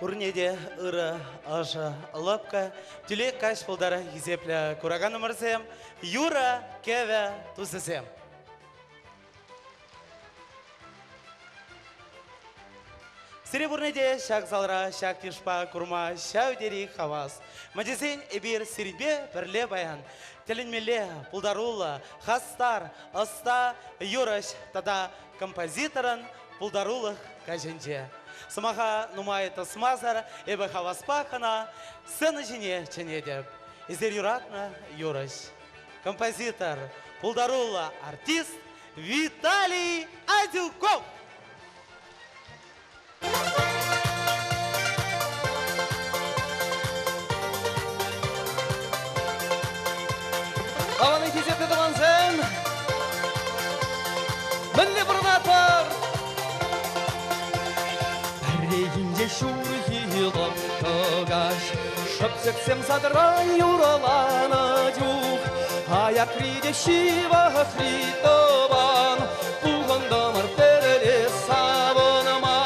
Урнеде ыры аша лапка, тюле каш полдара есеплі кураган умырсем, Юра кеве тусысем. Серебурнеде шак залра, шак тишпа, курма, шаудери хавас. Мадесен эбир сирибе бірле баян. Теленмеле, пулдарула, хастар, аста, юраш, тада композиторын пулдарулых каженже. Самаха нумай тасмазар, эбі хаваспахана, сыны жіне ченедеп. Изер юратна юраш. Композитор, пулдарула, артист Виталий Адюков. Аваны кезетті дұғансен, мінлі бұрнатыр. Бәрейінде шурхилым тұғаш, шыпсықсем садырай юраланы дюк. Аяқ риде шива хритован, бұғындымыр тәрілі сабыныма.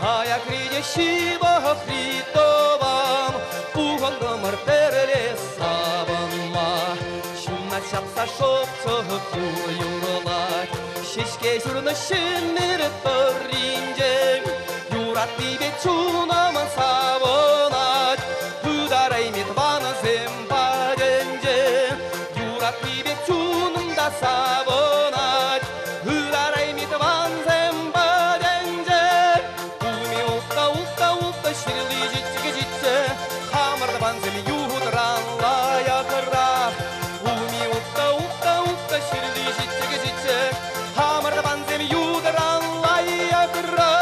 Аяқ риде шива хритован, бұғындымыр тәрілі сабыныма. Шапса шоп юралар, шешке жүріні шынмері тұринжен. Юрат бейбе чунамын сабынат, Ударай метваны земпаденжен. Юрат бейбе чунымда сабынат, Ударай метван земпаденжен. Уми улта ширли жетчіге жетсе, Хамырды банзем юдран лаяқыра. Ширли жетчіге жетсе, Хамырды банзем юдран лаяқыра.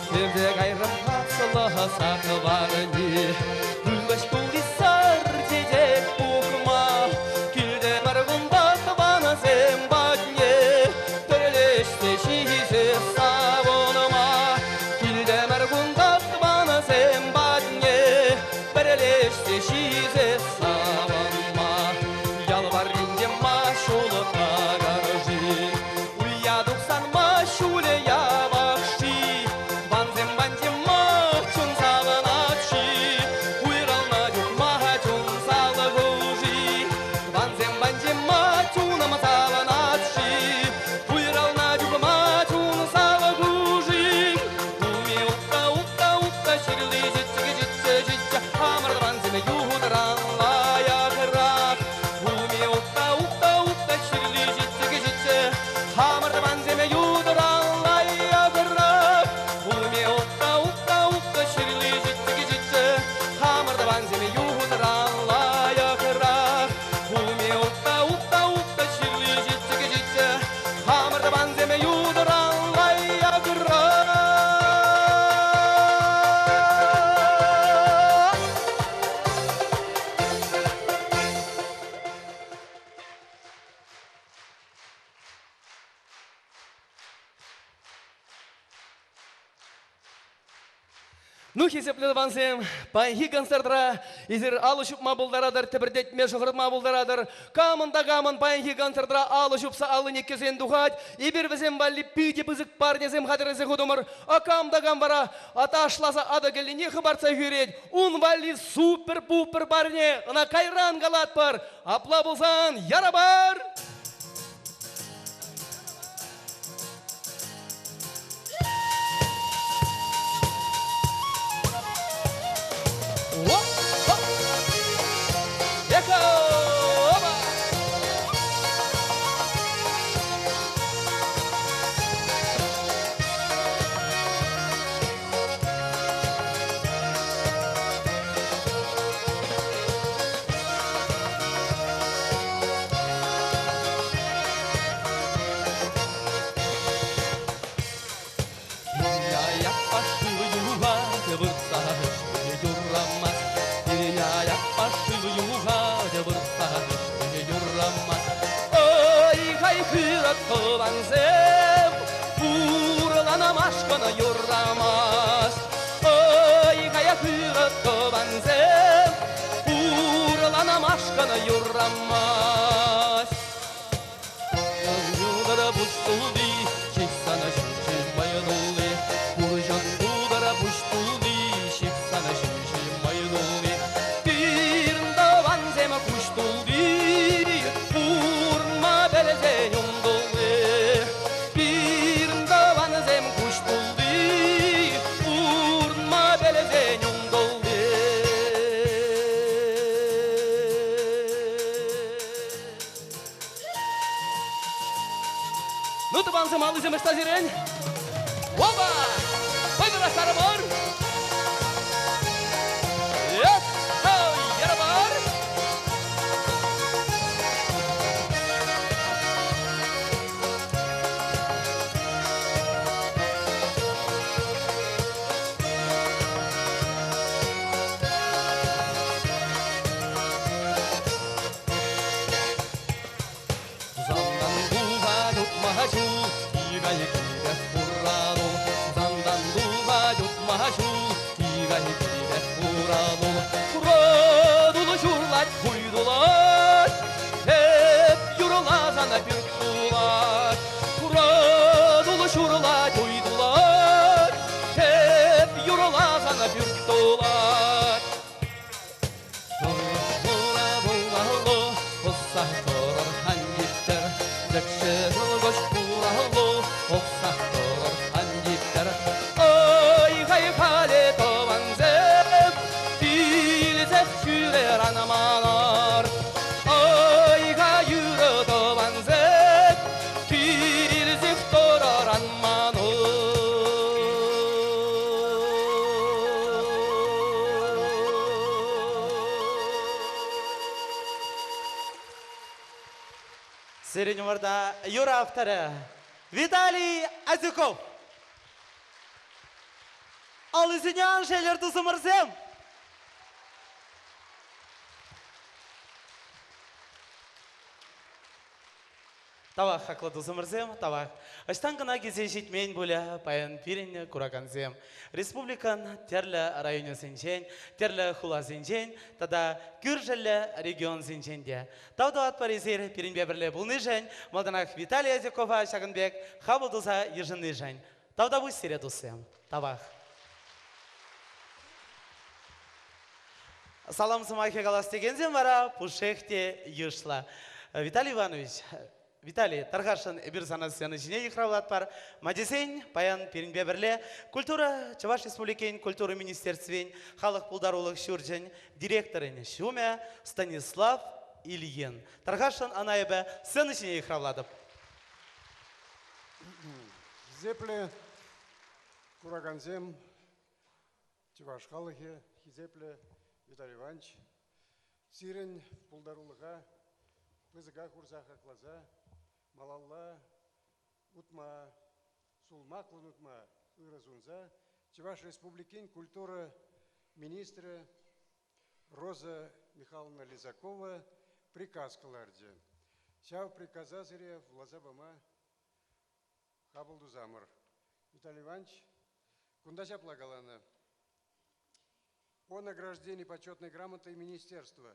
Кемде қайрым қатсылығы сақы барыне, Үлгіш бұлды сар дедек бұқыма. Келді марғындаты бана зембадне, Төрлеште шизе сабыныма. Келді марғындаты бана зембадне, Төрлеште шизе сабыныма. Ялбар ринде машулы қағаржи, Уядықсан машулы ябақши. Ну, хесепледі бансем, пайхи концертра, изер алышып мабылдарадыр, тібірдетме шығырып мабылдарадыр. Камында камын пайхи концертра алышыпса алын еккесен дұғат, ебір бізем бәлі пүйде бізік парнезем қадырызы құдымыр. Акамда камбара, ата ашласа ады келіне қыбарца хүрет, ұн бәлі супер-пупер барне, ына кайран қалат бар. Апла болсан, яра бар! hüret kıvansem Uğurlanam aşkına yoramaz Oygaya hüret kıvansem Uğurlanam aşkına yoramaz Yudara buştuldi Şif sana şif mayıluli Urjan dudara buştuldi Şif sana şif mayıluli Birinde vanzema kuştuldi Urma beleze yumduldi Birinde vanzem kuştuldi Urma beleze yumduldi Ну ты банзем алызем эстазирен. Опа! Пойдем сарабар. Yes, oh, ярабар. Zandan buğa yutmacu, 이가이 기대 후라노. zandan buğa yutmacu, 이가이 기대 후라노. Kuradulu şurlat kuydular, hep yurulazana bir tular. Kuradulu şurlat kuydular, hep yurulazana bir tular. Bula bula lo, ossa toror hangitter, jakşı goş bula lo, ossa toror hangitter. Oy hay kale tovanzem, bilsek şürer anamalar. Oy hay yürü tovanzem, bilsek toror Средневарда Юра авторы Виталий Азюков. Ал үзінен шәйлер тұсымырсым. Тавах хақлы тұсымырсым, тавах. Аштан ғына кесе жетмейін бөлі паян пирен күракансым. Республикан терлі районы сенчен, терлі хула сенчен, тада күржілі регион сенченде. Таудуат паризер пирен бәбірлі бұлны жән, малданақ Виталий Азюкова шағынбек қабыл тұса ежінны жән. Тауда бұй сере тұсым, тавах. Салам сымайхе қалас дегензен вара пушехте ешла. Виталий Иванович, Виталий, Тархашин бір санасыяны жіне еқравлат бар. Мадесен, паян перінбе бірле, культура, Чуваш Республикен, культура министерствен, халық пұлдарулық шүржен, директорын Шуме, Станислав Ильин. Тархашин анайбе сыны жіне еқравладып. Хизепле, Кураганзем, Чуваш халықе, Хизепле, Виталий Иванович, Сирен пұлдарулыға, Пызыға курсаха клаза, Малалла, Утма, Сулмаклын Утма, Ыразунза, Чуваш Республикин культура министра Роза Михайловна Лизакова приказ кыларджы. Сяв приказа зыре влаза бама Хабылду замыр. Виталий Иванович, кунда жаплагалана. О награждении почетной грамотой министерства.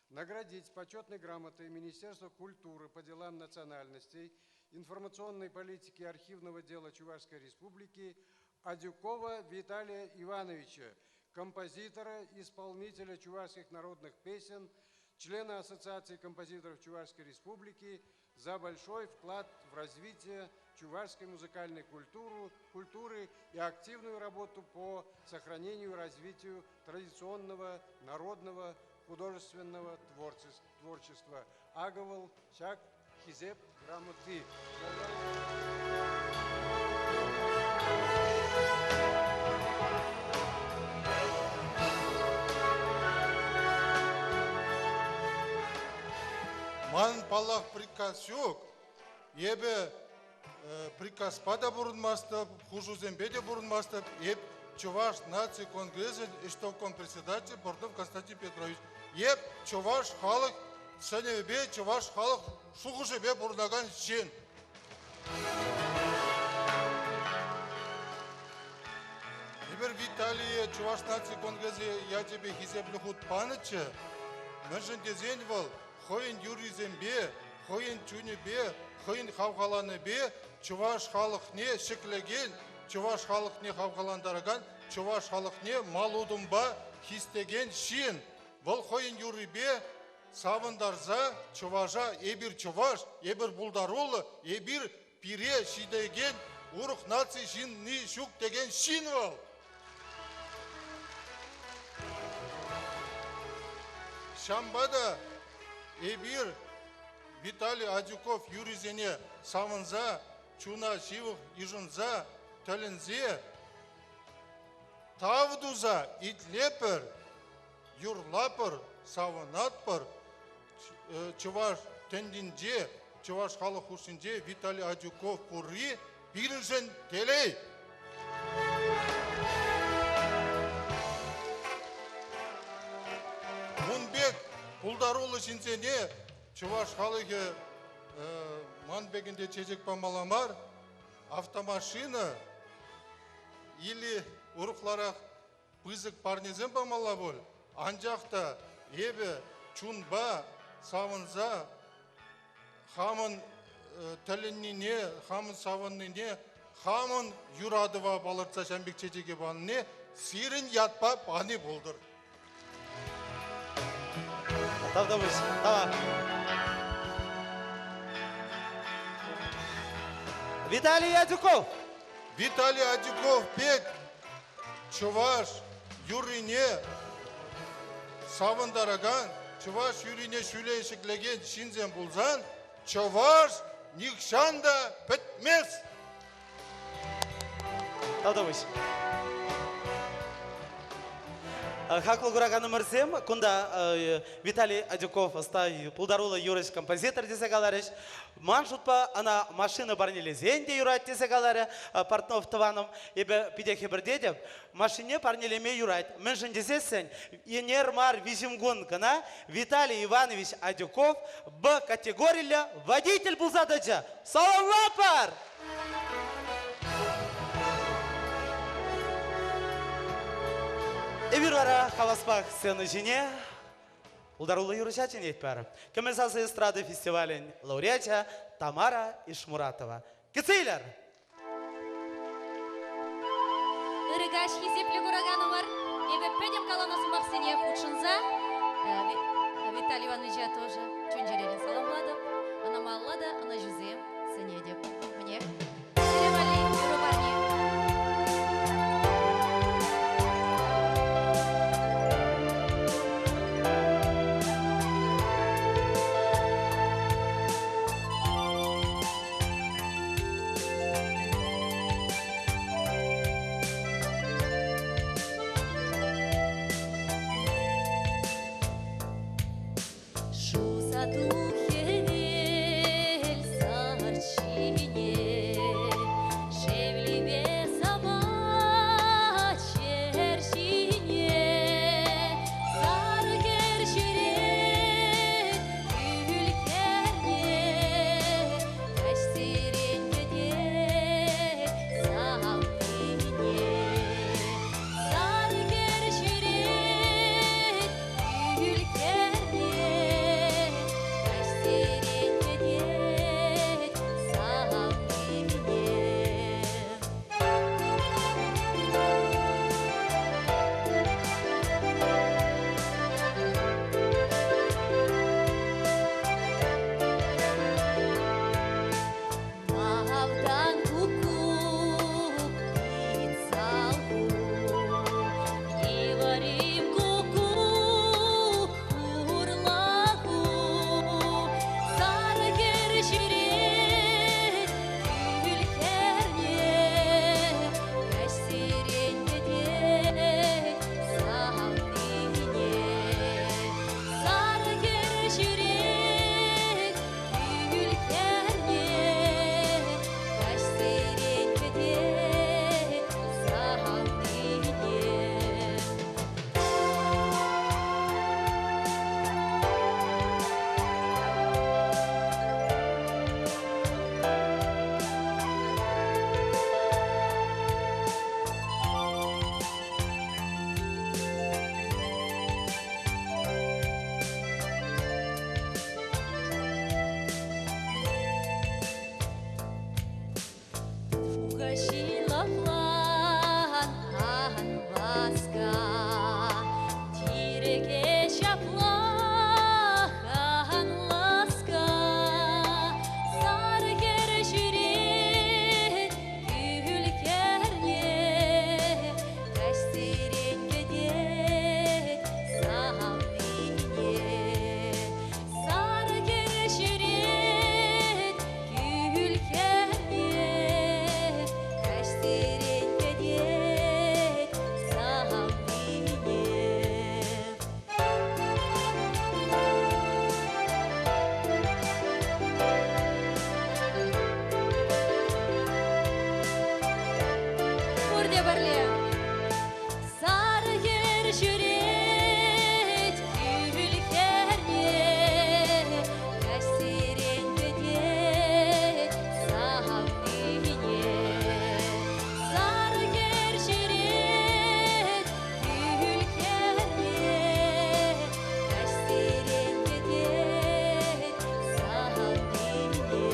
Наградить почетной грамотой Министерства культуры по делам национальностей, информационной политики и архивного дела Чувашской Республики Адюкова Виталия Ивановича, композитора, исполнителя чувашских народных песен, члена Ассоциации композиторов Чувашской Республики за большой вклад в развитие чувашской музыкальной культуры и активную работу по сохранению и развитию традиционного народного художественного творчества. Агавал Чак Хизеп грамоты. Ман палах приказ yok. Ебе приказ пада бурунмастып, хужузембеде бурунмастып, еб Чуваш нации конгресса, иштокон председатель Бордов Константин Петрович. Еб Чуваш халық сәнебе чуваш халық шуғышыбе бұрнаған шен. Ибір Виталия чуваш наци конгрезе я тебе хизеплі худ панычы, мәжін дезен бол, хойын юризембе, хойын чунебе, хойын хавғаланыбе, чуваш халық не шеклеген, чуваш халық не хавғаландарған, чуваш халық не малудымба хистеген шен. Бұл хойын юрибе савындарза, чуважа, ебір чуваш, ебір бұлдарулы, ебір пире шидеген, урық наци жинни шук деген шин бол. Шамбада ебір Виталий Адюков юризене савынза, чуна шивық ижынза, тілінзе, тавдуза итлепір, юрлапыр, савынатпыр, чуваш тендинже, чуваш халық хушинже Виталий Адюков пурри биржен телей. Мунбек пулдарулы шинсене чуваш халығы манбегінде чечек памаламар автомашина или урықларақ пызык парнезен памала бол. Анжақта ебі чунба савынза хамын тілініне, хамын савынныне, хамын юрадыва балыртса шәмбек чечеге баныне сирін ятпап аны болдыр. Тавдабыш, тава. Виталий Адюков. Виталий Адюков пек чуваш юрине савындараган, чуваш юрине шүлейшіклеген шинзен бұлзан, чуваш никшанда бітмес. Тавдабыш. Хаклы Гураганы Мырзем, кунда Виталий Адюков астай пулдарула юрыш композитор десе галарыш. Маншутпа ана машина барнеле зенде юрать десе галары Портнов Тываном. Ебе пидехе бірдедеп, машине парнелеме юрать. Меншін десесен, енер мар визимгун кана Виталий Иванович Адюков Б категория водитель был задача. Саламлапар! Эвирвара Хаваспах сцены жіне, Улдарулы юрышачын етпәрі. Коммерсасы эстрады фестивалін лауреатя Тамара Ишмуратова. Кецейлер! Ырыгаш хизеплі Гураганы бар. Ебе пәдем каланасын бақсыне худшынза. Виталий Ивановича тоже чөнжерелін саламлады. Ана маллады, ана жүзе сыне деп. Мне. Серемали, Юробарни. Шу саду хелелса шаплан анбаска тиреге шаплан ласка сары кер жүрек күлкерне кәстеренге саған бейне сары кер жүрек күлкерне кәстеренге саған бейне Урде барле сары кер жүрек күлкерне кәстеренге саған бейне сары кер жүрек күлкерне кәстеренге саған бейне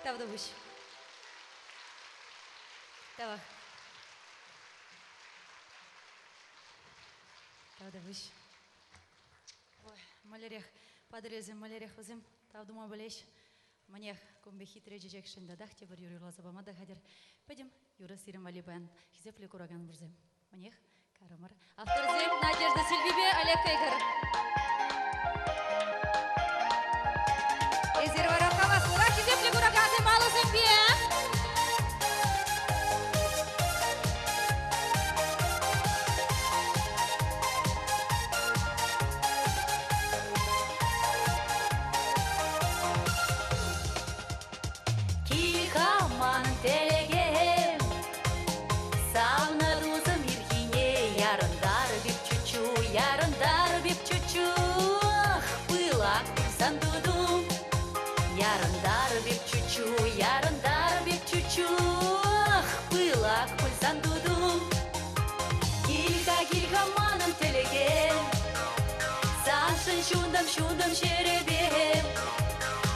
Правда выше. Давай. Правда выше. Ой, малярях, подрезем, малярях возим. Правда мой болеешь. Манех, комбе хитрый джек шендадах, тебе Юрий Лазабама дагадер. Пойдем, Юра Сирим Алибан. Хизепли кураган бурзем. Манех, Карамар. Автор зем, Надежда Сильвибе, Олег Кайгар. Ezirvaraqava sura hizepli kuragazem malı zembiye. Kilhaman telegem Savnaduzum irhine Yarındar bip çuçu Yarındar bip çuçu Pılak sandudum Yarındar bip çuçu Yarındar bip çuçu Pılak sandudum Kilhamanım telegem Sanşın şundam şerebem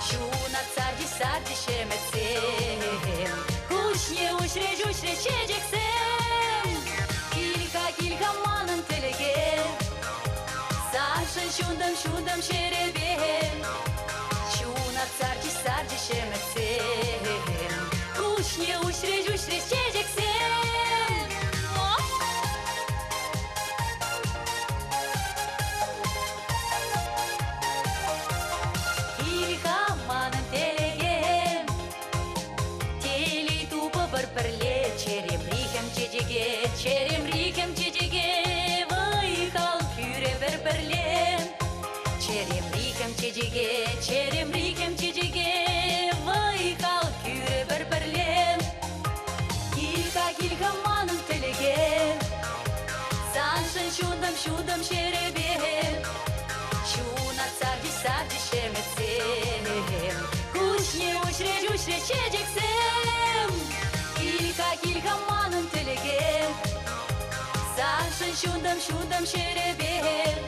Şuna sardi şemetsem Uşne uşre çeceksem Kilka manın telegem Sanşın şundam şerebem Şuna sardi şemetsem Uşne uşre çeceksem Kilhamanın telegem Teli tupa barbarle Çerem rikem çecege Vay kal küre barbarle Çerem rikem çecege Vay kal küre barbarle Kilhamanın telegem Sanşın şundam şerebem Şuna sardi şemetsem Uşne uşre çeceksem Kilhamanın telegem Sanşın şundam şerebem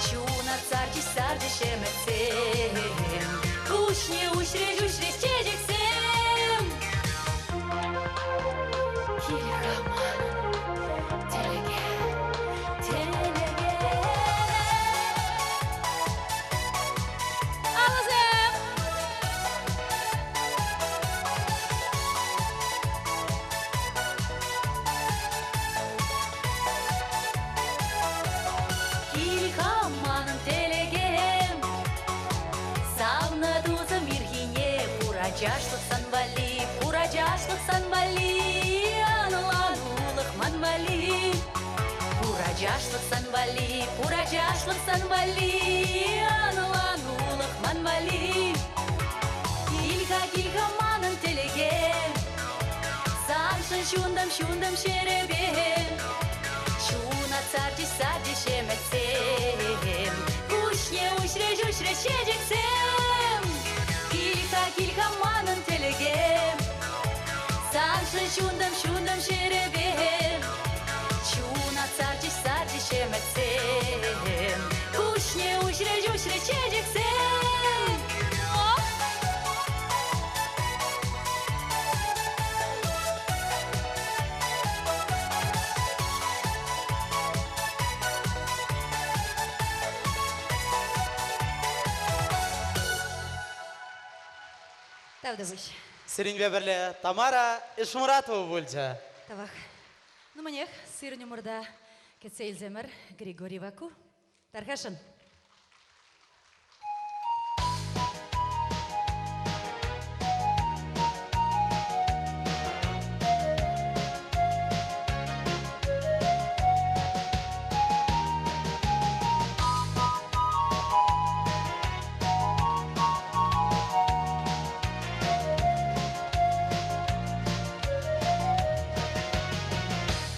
Şuna sardi şemetsem Uşne uşre çeceksem Kilhamanın telegem Alızım Kilhamanın telegem Savnaduzum irhine Puracашлық санвали Аныланулық манвали Пурacашлық санвали Аныланулық манвали Kilhamanın telegem Sanşın şundam şerebem Şuna sardi şemetsem Uşne uşre çeceksem Kilhamanın telegem Sanşın şundam şerebem Şuna sardi şemetsem Uşne uşre çeceksem Тавдович. Сиренбе бірле Тамара Ишмуратова бульча. Тавах. Ну манех, сырню мурда кетсейлземер Григорий Ваку. Тархашын.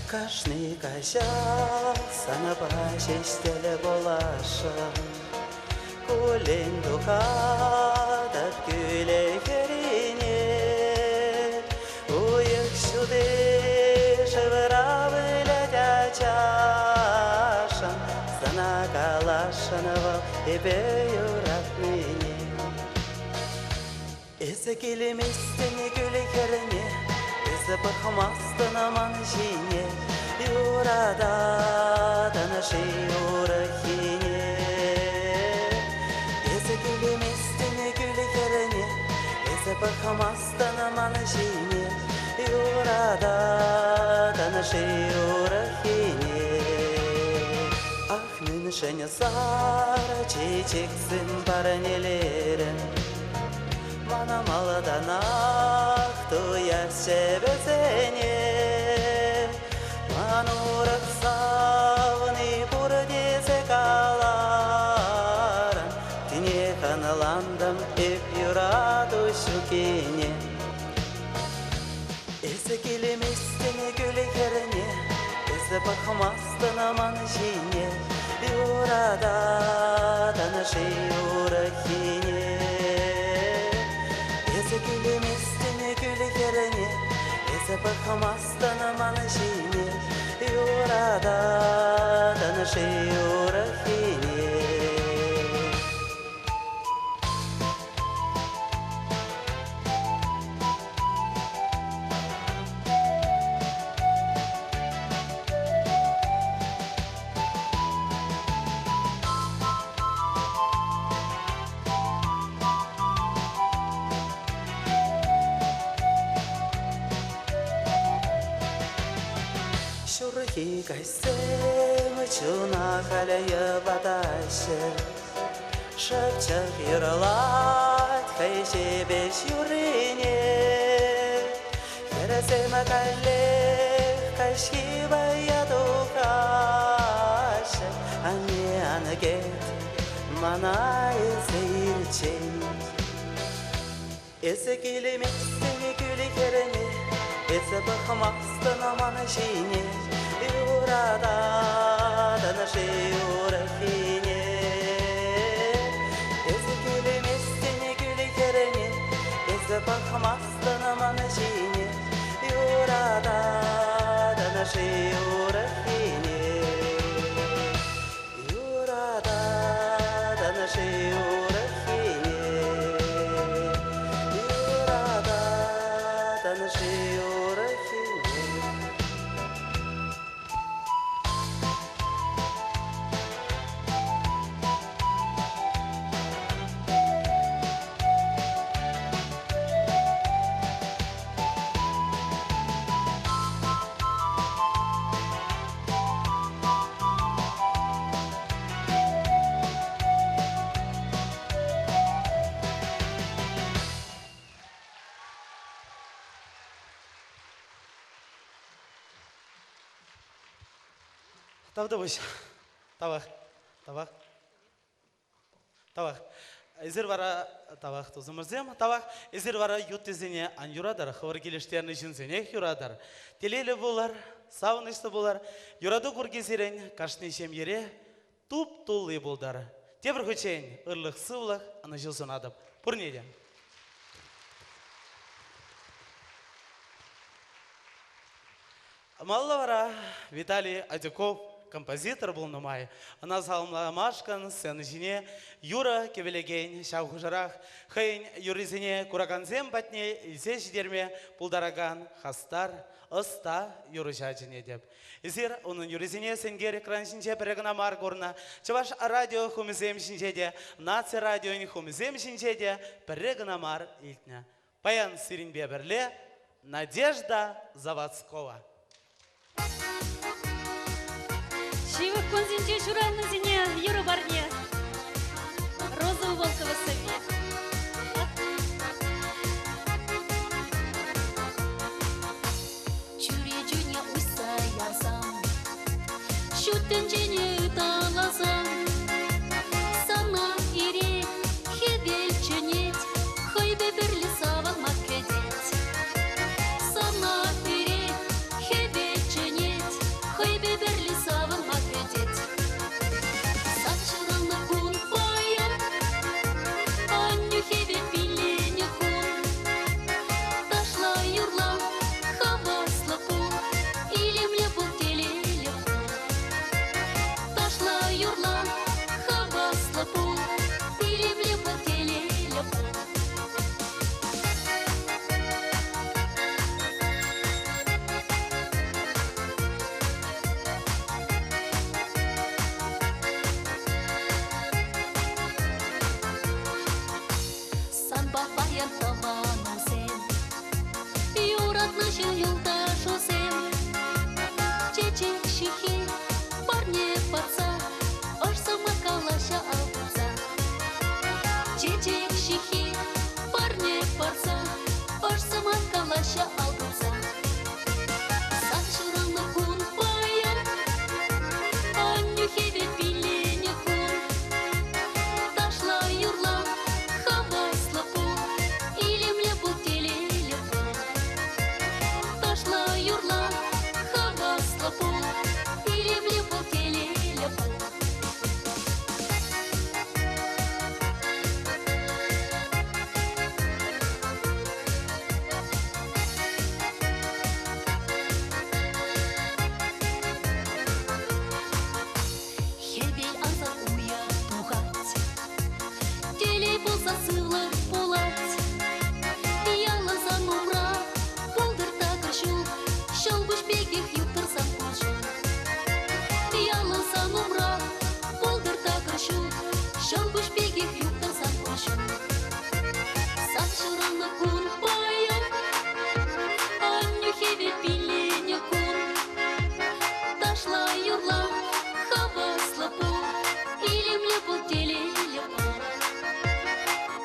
Кашны кашак сана пашестеле болашым. Кулен дукадат күле керине. Уйык шуды шывыравы летячашым. Сана калашынова эбе юрат мені. Есі келеместіне күлі керіне. Есі бақымастын аман жине. Юрада танышы юрахине. Есі келеместіне күлі керіне. Есі бақымастын аман жине. Юрада танышы юрахине. Ахнын шәне сара чечексін баранелерін. Мана маладан ақтуя себезене. Манурық савыны бұрдезе каларан. Тіне қаныландым еп юраду шукене. Есі келеместіне гүлі керіне. Есі бақымастын аман жине. Юрада танышы юрахине. Есі келеместіне гүлі керіне. Есі бақымастын аман жине. Юрада танышы юрахине. Шурхи кайсем чуна халяя батаще. Шепчак юралат хайше беш юрине. Кересема калех кайшива ядукаше. Ане анагет манай зирчен. Есі келеместіне күлі керіне. Есі бақымастын аман жине. Юрада танышы юрахине. Есі келеместіне күлі керіне. Есі бақымастын аман жине. Юрада танышы юрахине. Юрада танышы юрахине. Юрада танышы юрахине. Тавдович, тавах, тавах, тавах. Изер вара тавах тозымырзем, тавах. Изер вара юттезене ан юрадар, хавар келештерні жінзене юрадар. Телелі болар, сауынышты болар, юраду көргезерен кашны шем ере туп-тулы болдар. Тебір көчейін, ұрлық сывлық, аны жылсын адып. Пұрнеден. Маллавара Виталий Адюков, композитор был нумай. Она салмла машкан, сцены жіне, Юра кевелеген, шау хужарах, хайын юризіне кураганзем батне, изе жидерме пулдараган, хастар, ыста юрыжа жіне деп. Изер оның юризіне сенгер экран жінже бірігіна мар горна, чаваш радио хумизем жінже де, нация радионы хумизем жінже де, бірігіна мар илтіне. паян сиренбе бірле Надежда Заводскова. Чивых конзинче шуралны зине юры барне. Роза Волкова София. Чуре жуне уйса язам, шуттен жене талазам. Сана ире хебел чөнет, хойбе бірлі саван маккедет. Сана ире хебел чөнет, хойбе бірлі саван маккедет. Сачыраны кун пая, анню хебел пилене кун. Ташла юрла, хавасла кун, илемле бұл телеле кун. Ташла юрла, хавасла кун, илемле бұл телеле кун. Сан бабаян табаным сен, юратнышы юлдаш сен. Чечек шихи, парне паца, ош сама калаша албуца. Чечек шихи, парне паца, ош сама калаша албуца. Саншыраны кун пая, анню хебет пилене кун. Ташла юрла, хавасла кун, илемле бұл телеле кун. Ташла юрла, хавасла кун, илемле бұл телеле кун. Хебел азат уя туғат, теле болса сылық болат. Ялазан умра, болдыр тағыршу, шылбыш бегех юттырсан құлшу. Ялазан умра, болдыр тағыршу, шылбыш бегех юттырсан құлшу. Саншыраны кун пая, анню хебел пилене кун. Ташла юрла, хавасла пун, илемле бұл телеле пун.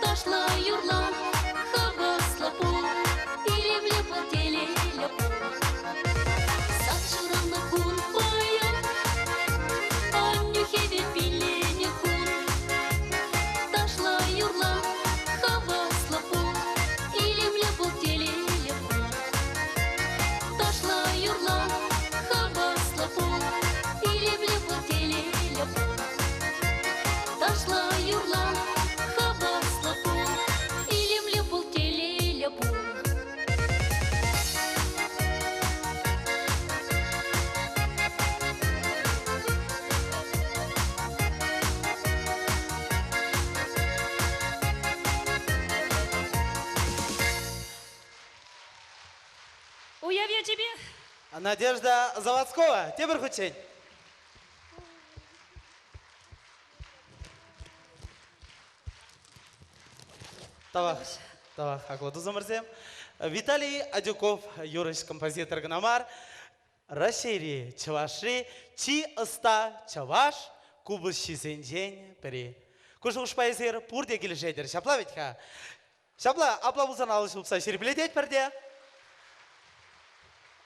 Ташла юрла, хавасла пун, илемле бұл телеле пун. Саншыраны кун пая, анню хебел пилене кун. Ташла юрла, хавасла пун, илемле бұл телеле пун. Ташла юрла, хавасла пун, илемле бұл телеле пун. Ташла юрла, хавасла пун, илемле бұл телеле пун. Уявя тебе. Надежда Заводскова, тебір хүтсен. Тавах, ақлы замырзем. Виталий Адюков, юрыш композитор гнамар. Рашери, чавашри, чи ыста чаваш, кубыс шизенжен пери. Кушуш пайзер, пурде келешедер. Шапла ведь ха? Шапла, апла бұлсан алыш бұлса шерплетет перде.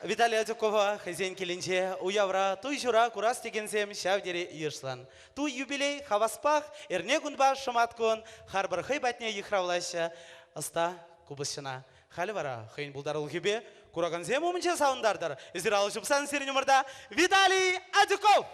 Виталий Адюкова, хозяин келинче, уявра, туй жура, курас тегенсем, шавдере иршлан. Туй юбилей, хаваспах, эрне гунба шаматкон, харбар хайбатне ехравлаща, аста кубысшына. Халивара, хайын бұлдарыл хебе, кураганзем умынче сауындардар. Издер алышып сан серін өмірда, Виталий Адюков!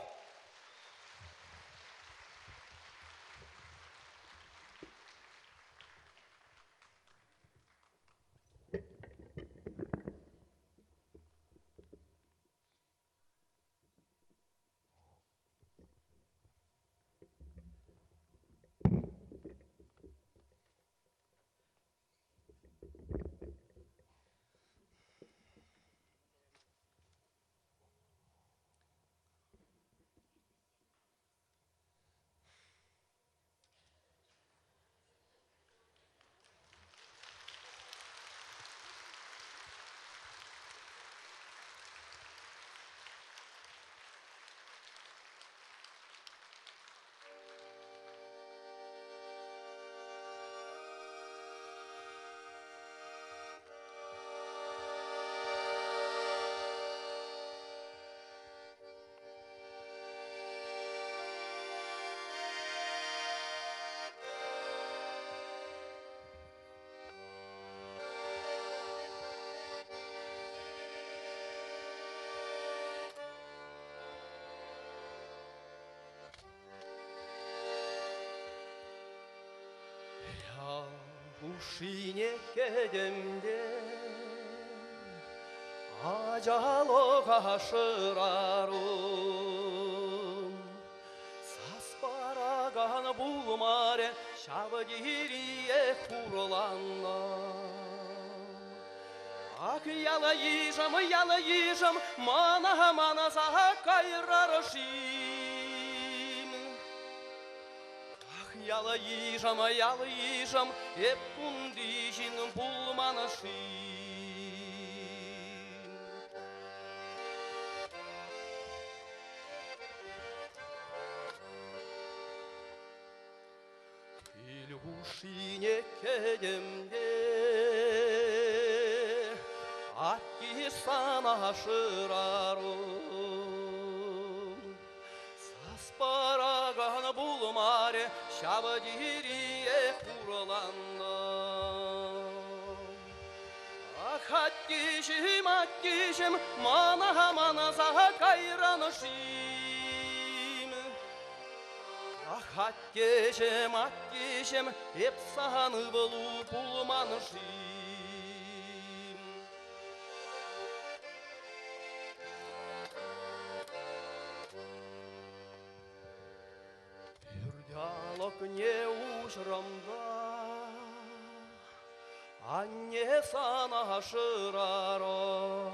ушине кедемде ажалыға шырарым саспараган булмаре шабдирие курланна ак яла ежам мана саха кайрарышим ак яла ежам еп кундишин булманышим ушине кедемде атки сана шырарым саспараган булмаре шабдирие курланна аттишим мана саха кайранышим аттишим еп саны болу пулманышим Үрдялық не ушрамда анне сана шырарым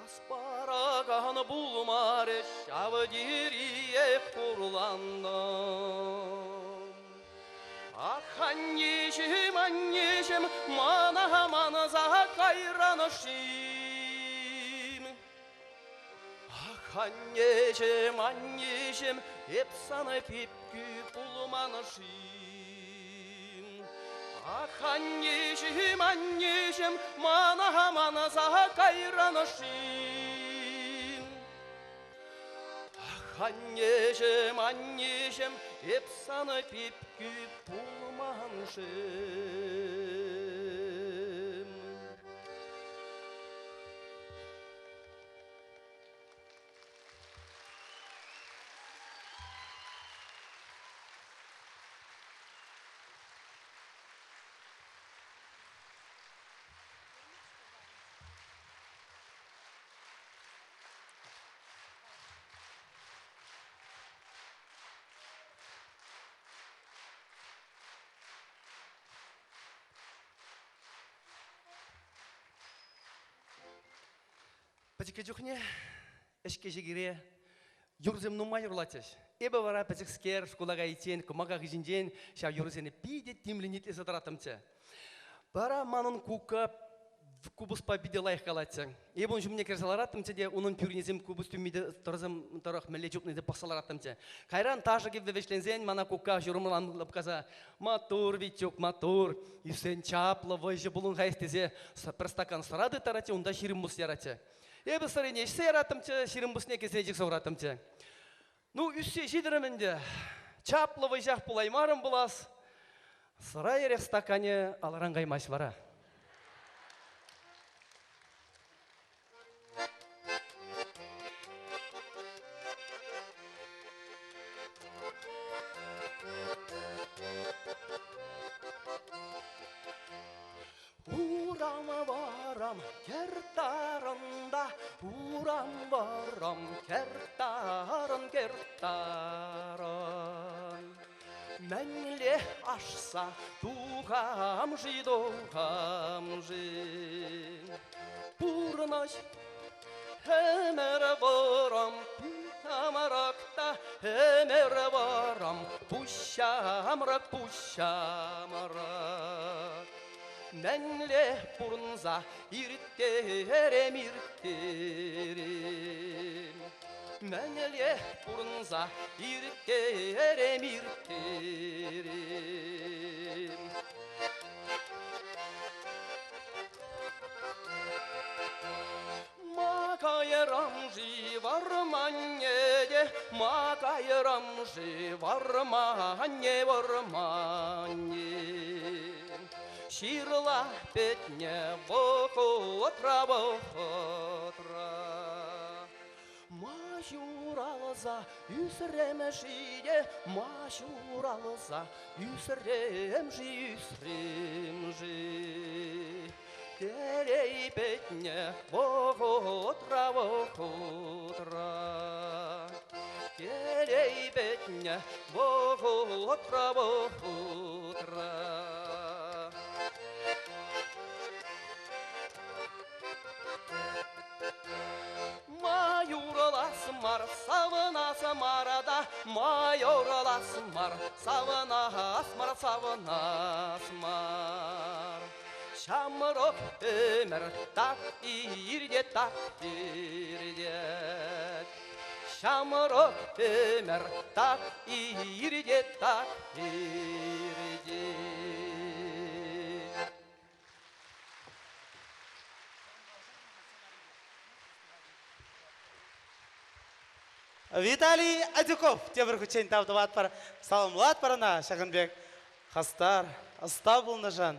саспараган булмаре шабдирие курланным Аннишим мана за кайранышим Аннишим епсаны пипки пулманышим Аннишим мана за кайранышим Аннишим епсаны пипки пулманышим Патика жухне, эшке жегире, юрзем нумай урлатеш. Эбе вара патик скер, школага итен, кумага гижинжен, ша юрзене пиде тимленит сатаратымче. Бара манын кука кубус победе лайх калатче. Эбе он жумне керсаларатымче де, унун пюрнезем кубус тюмиде торзем торох мелечукне де пасаларатымче. Кайран тажа гибде вешлензен, мана кука журмалан лапказа. Мотор, витюк, мотор. И сен чапла, войже булун хайстезе, per стакан сарады тарате, унда ширимбус ярате. Эбі сарыне ішсе яратымчы, ширымбусне кесенечік сауратымчы. Ну, үссе жидірімінде, чаплывы жақ бұлаймарым бұлас, сыра ерек стакане аларан қаймаш бара. Kertarında uğram varam kertaran Mənle aşsa tuğamжи Purnaş hemer varam Pamarakta hemer varam Puşamrak Mənle purunza irtterem Mənle purunza irtterem Makayramжи varmanye Ширла петня вохотра Машуралыза үсіремжиде, машуралыза үсіремжи. Терей бетне вохотра. Терей бетне вохотра. Майораласмар, савынасмарада, майораласмар, савынасмар. Шамрок өмір, так ирде. Шамрок өмір, так ирде. Виталий Адюков, темір күчен тавдыват пар, салымлат парына, Шағынбек, Хастар, Астабыл Нажан,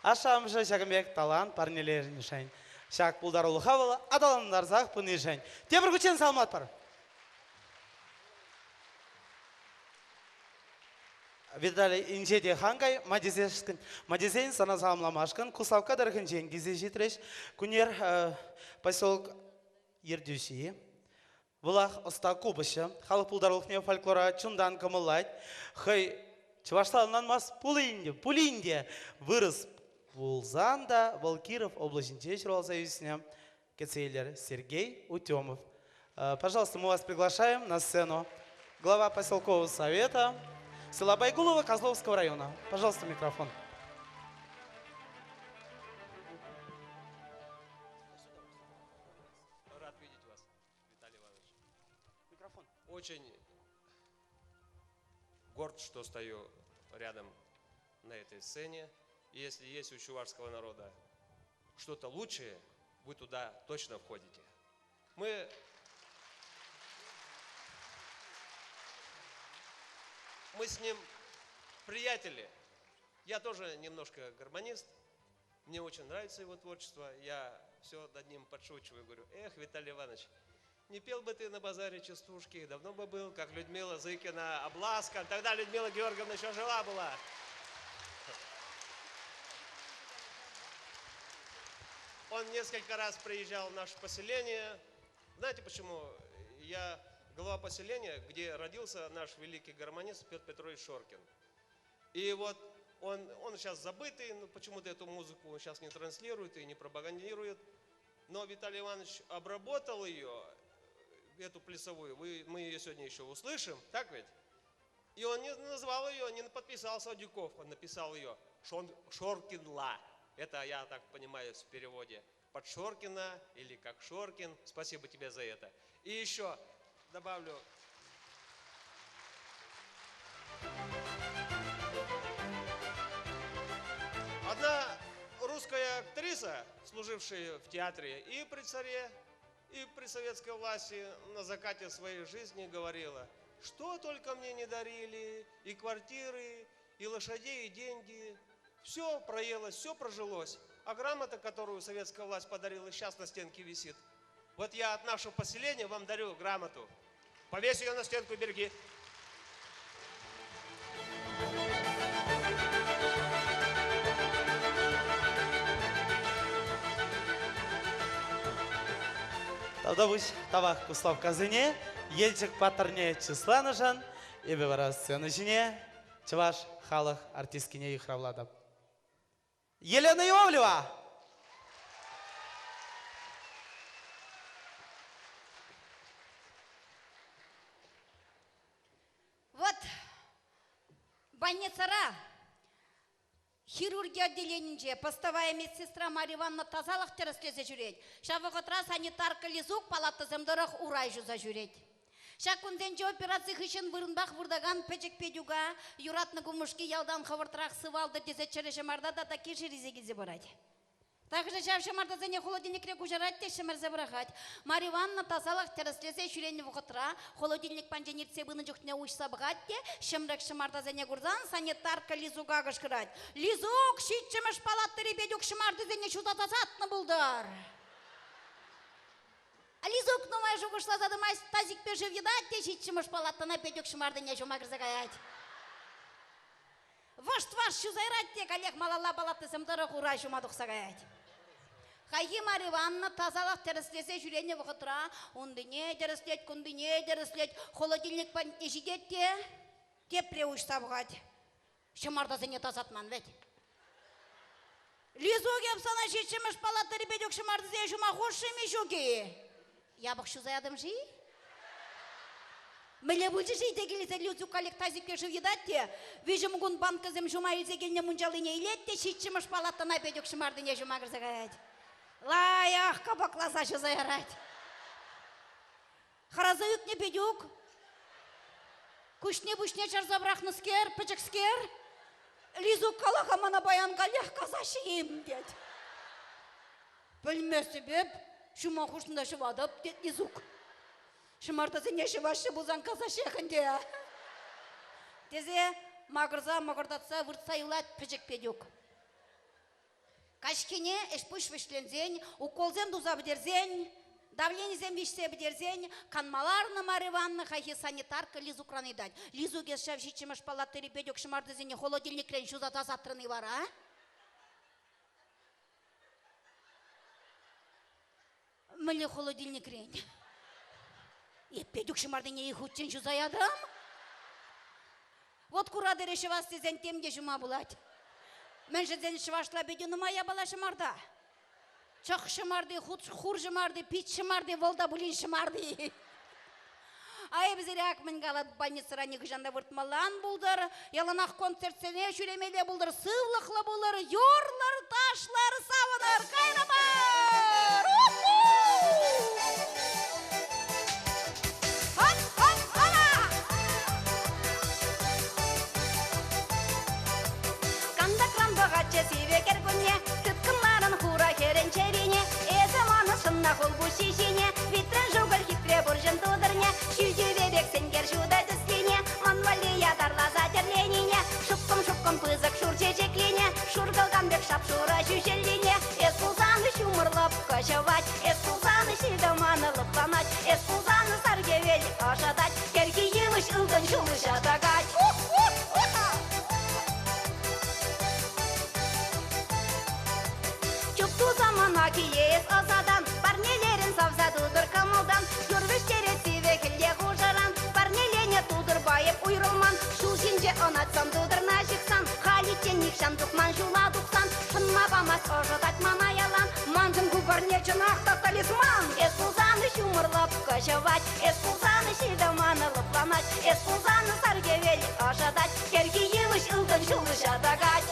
Ашамжы Шағынбек, талант парнелерін шайн. Шақ бұлдар ұлыға адаландар зақ бұны шайн. Темір күчен салымлат пар. Виталий инжеде хангай, мадизейн сана салымламашкын, кусавка дархын жен гизе житреш, күнер поселок Ердюши. Вылах оста кубышы, халық пулдарлықне фольклора чундан кымылайд, хай Чувашталынан мас Пулинде вырыс Булзанда, Волкиров, облачный Союзня, кецейлер Сергей Утемов. Пожалуйста, мы вас приглашаем на сцену. Глава поселкового совета села Байгулова Козловского района. Пожалуйста, микрофон. Очень горд, что стою рядом на этой сцене. И если есть у чувашского народа что-то лучшее, вы туда точно входите. Мы с ним приятели. Я тоже немножко гармонист. Мне очень нравится его творчество. Я все над ним подшучиваю. Говорю, эх, Виталий Иванович, не пел бы ты на базаре частушки, давно бы был, как Людмила Зыкина, Обласка. Тогда Людмила Георгиевна еще жива была. Он несколько раз приезжал в наше поселение. Знаете почему? Я глава поселения, где родился наш великий гармонист Петр Петрович Шоркин. И вот он сейчас забытый, но почему-то эту музыку он сейчас не транслирует и не пропагандирует. Но Виталий Иванович обработал ее, эту плясовую, мы ее сегодня еще услышим, так ведь? И он не назвал ее, не подписался Адюков, он написал ее Шоркин-ла. Это, я так понимаю, в переводе под Шоркина или как Шоркин. Спасибо тебе за это. И еще добавлю. Одна русская актриса, служившая в театре и при царе, и при советской власти, на закате своей жизни говорила, что только мне не дарили, и квартиры, и лошадей, и деньги. Все проелось, все прожилось. А грамота, которую советская власть подарила, сейчас на стенке висит. Вот я от нашего поселения вам дарю грамоту. Повесь ее на стенку и береги. Тавдавуш тавах куслав казыне, елчик паттерне числанышан, и беварас сценышине, чаваш халах артисткине ихравладап. Елена Иовлева! Вот, больницара, хирургия отделенинже, постовая медсестра Марья Ивановна тазалық теріслезе жүрет. Шавығытра санитарка лизук палаты земдорах урай жүза жүрет. Шакунденже операция хышын вырынбақ вырдаган печек педюга, юратны гумышки ялдан хавыртырақ сывалды дезе черешемарда да таки жерезегезе барады. Также шавшемарда зене холодильникре кужарать те шемерзе барахать. Марья Ивановна тазалық теріслезе жүрені вғытра, холодильник панженерце бұны жүктіне ұшса бұғат те, шемрек шемарда зене гурзан санитарка лизуга ғышқырать. Лизук, шитчемеш палаттыры бедюк шемарды зене шуда тазатны бұлдар. Лизок, ну май жугу шла задымайся, тазик пежи видать, те щитчимыш палаттана педек шымарды не жума грзагаять. Ваш шузайрать те коллег малала балатты сымдыры хура жума дұқсагаять. Хайхи Марья Ивановна тазалық тәріслесе жүрені бұқытыра, ондыне дәріслет, күндіне дәріслет, холодильник пәнтне жидетте, теп преуш сабғад. Шымарда зіне тазатман вет. Лизоге сана шетшіміш палаттыры бедек шымарды зе жума хошшыми жуге. Ябық шузаядым жи? Міле бұлжы жейде келесе Лизу коллег тазик пеші видатте, вежім гун банкызым жума илзе келіне мұнжалыне илетте, шетшіміш палаттына бедек шымарды не жума гірзігайд. Лаях кабакласа шузайрать. Харазаюк не бедюк. Кушне-бушне чарзабрахны скер, пычык скер. Лизу калаха мана баян галях казашы ем дед. Білмесі беп, шума хушында шывадып, дед Лизук. Шымартасы не шывашы бұзан казашы екінде. Тезе мағырза мағырдатса вұртса юлат пычык бедюк. Кашкине эшпуш вишлензень, уколзем дуза бдерзень, давленизем вишсе бдерзень, канмаларны Марья Ивановна хайхи санитарка Лизу кранидать. Лизу гешев жичимаш палаттыри бедек шымардызене холодильник рен шуза тазатрыны бар, а? Мілі холодильник рен. Бедек шымардыне ихутчен шуза ядам? Вот курады решевас сезен темде жума булать. Мен жеден швашла бедюну моя бала шымарда. Чақ шымарды, хур шымарды, пит шымарды, волда булин шымарды. Ай бізірек мен қалад больницара негіжанда вұртмалан бұлдар, яланақ концертсене жүремеле бұлдар, сывлықлы бұлдар, йорлар, ташлар, савынар, қайрабар! Сиве кергуне, тыткынларын хура херен черине, эзаманы сынна хол бу шишине, витрен жугар хитре буржен тудырне, шүйде бебек сенгер жуда дыслине, манвали ядарла затерленине, шупком пызык шур чечеклине, шургалган бек шапшура жүйжелине, эспулзаны шумырлап кашавать, эспулзаны шидаманы лыпланать, эспулзаны саргевели ашадать, керки емыш ылгын жулы жадагать. Киес азадан, парнелерін савза тудыр камылдан, жүрвіштері сиве келде құжаран, парнелене тудыр байып ұйрылман, шул жинже онатсан тудыр нажықсан, халитен никшан тұқман жула тұқсан, шынма бамас ожатат манаялан, манжын губарнечен ақта талисман. Эспулзаны шумырлап кашавать, эспулзаны шидаманы лыпланать, эспулзаны саргевели ашадать, керки емыш ылгын жулы жадагать.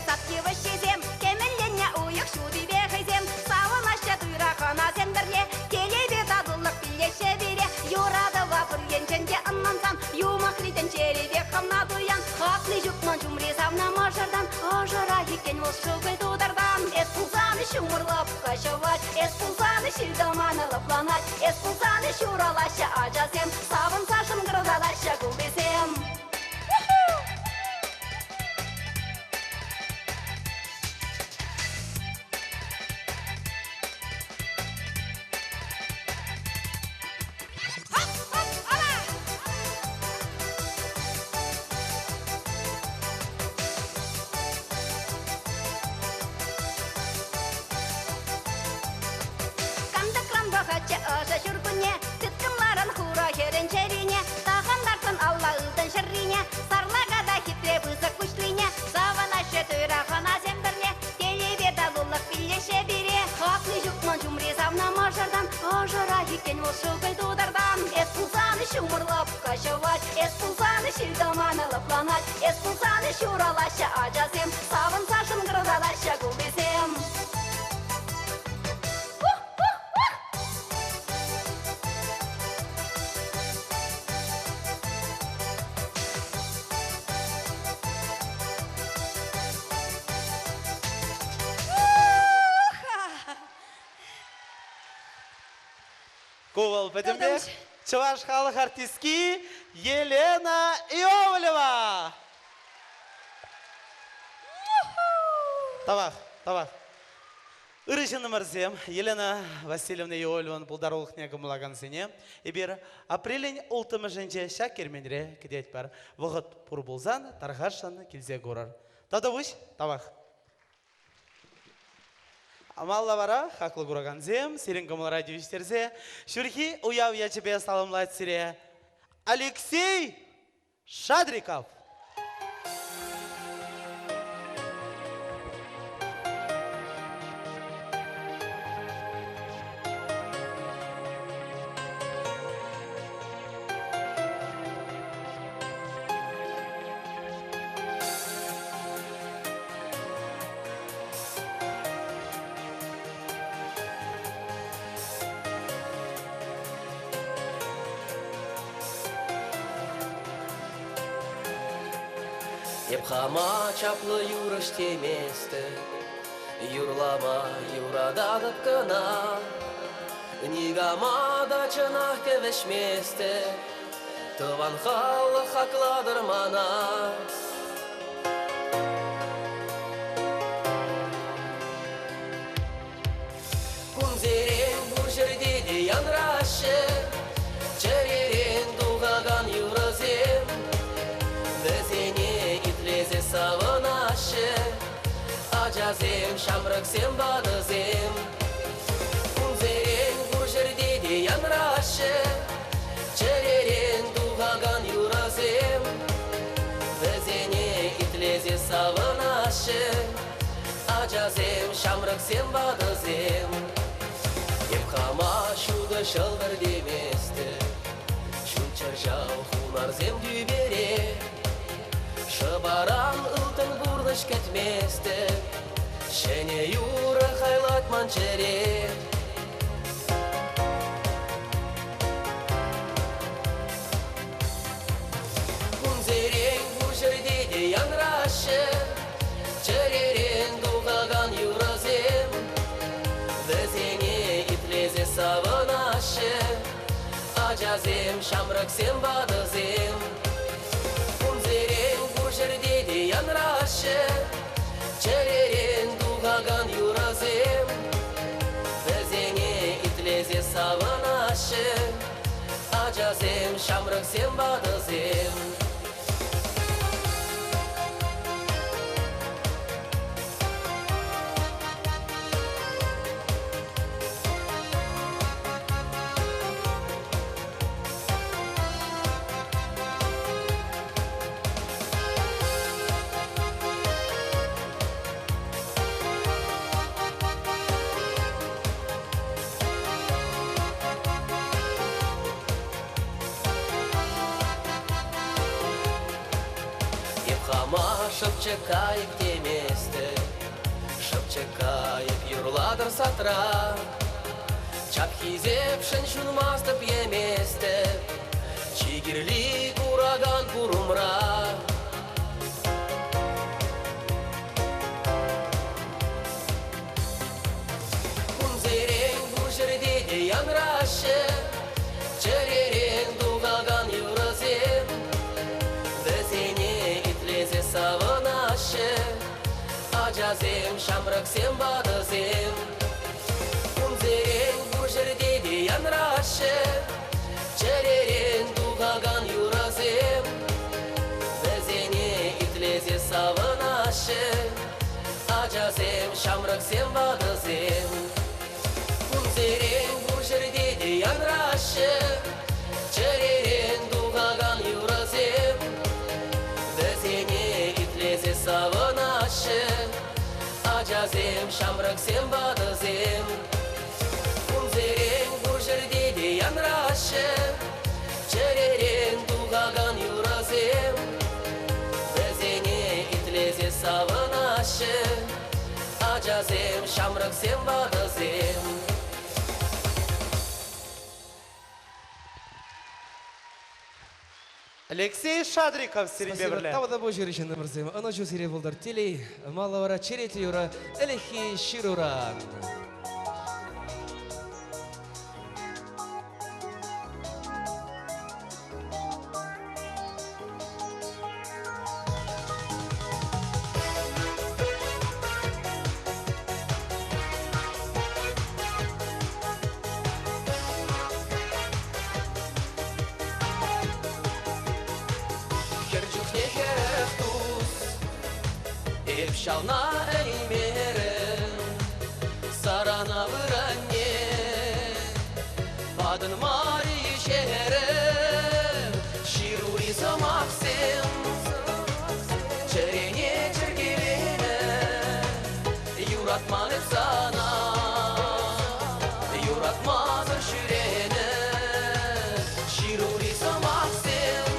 Сатки ващезем, кемелленне уйық шуды бехезем, сауын ашча туйрақана сендірле, телебе дадылық білеше бере, юрады вапыр енченде ыннансам, юмақлиден черебе қамна дуян, хақлы жүкнан жұмри савна мажардан, ажыра екен ол шугыл тудардан. Эспулзаны шумырлап кашавать, эспулзаны шилдаманы лапланать, эспулзаны шуралаша ажасем, савын сашым гырдалаша гулдесем. Шумырлап кашавать, эспулзаны шилдаманы лапланать, эспулзаны шуралаша ажасем, савын сашын гырдалаша гулдесем. Ковал бәдімбе? Чуваш халық артистки Елена Иовлева. Тавах. Үрішін өмірзем, Елена Васильевна Иовлеван бұлдарулық негі мұлаған сене. Ебір апрелін ұлтымы жынже шак керменре кедет бар. Вұғыт пұр болзан, тарғашын келзе көрір. Тады бұш, тавах. Амалла бара, хақлы көрген зем, сирен кымыл радиовиштерзе. Шүрхи уяв ячебе салымлайт сире. Алексей Шадриков. Епхама чаплы юрыш теместі, юрлама юрададып кына, нигама да чынақ кевешместі, тыван халық хақладыр мана. Күнзерен бұл жерде де янрашы, черерен дұғаған юрызем, Лезе саванаше, ажазем, шамраксем, бадазем. Күнзерен бұл жерде де янрашы, черерен дұғаған юразем. Лезене итлезе саванаше, ажазем, шамраксем, бадазем. Епхама шуды шылғыр деместі, шүнчір жау хунарзем дүйбере. Шыбаран ылтын бұрдыш кетместі, шене юры хайлат манчере. Күнзерен бұл жерде де янрашы, черерен дұғаған юразем. Везене итлезе саванашы, ажазем, шамраксем, бадазем. Жерде де янрашы, черерен дұғаған юразем. Везене итлезе саванашы, ажазем, шамраксем, бадазем. Шыпчыкайып теместі, шыпчыкайып юрладыр сатра. Чапхизеп шын шунмастып еместі, чигірлік ураган пұрымра. Күнзерен бұл жерде де янрашы, черерен дұғаған юразем. Везене итлезе саванашы, ажазем, шамраксем, бадазем. Күнзерен бұл жерде де янрашы, черерен дұғаған юразем. Везене итлезе саванашы, ажазем, шамраксем, бадазем. Күнзерен бұл жерде де янрашы, черерен дұғаған юразем. Везене итлезе саванашы, ажазем, шамраксем, бадазем. Күнзерен бұл жерде де янрашы, черерен дұғаған юразем. Везене итлезе саванашы, ажазем, шамраксем, бадазем. Алексей Шадриков, Сиренбе бірлі. Тавада бұл жерішін өмірзем. Ана жу сире болдар телей, малавара череті юра, әліхи шируран. Ипшална элимерем Сарана выранне Падын мари шерем Ширури самаксем Черене чергелене Юратманып сана Юратмазыр шүрене Ширури самаксем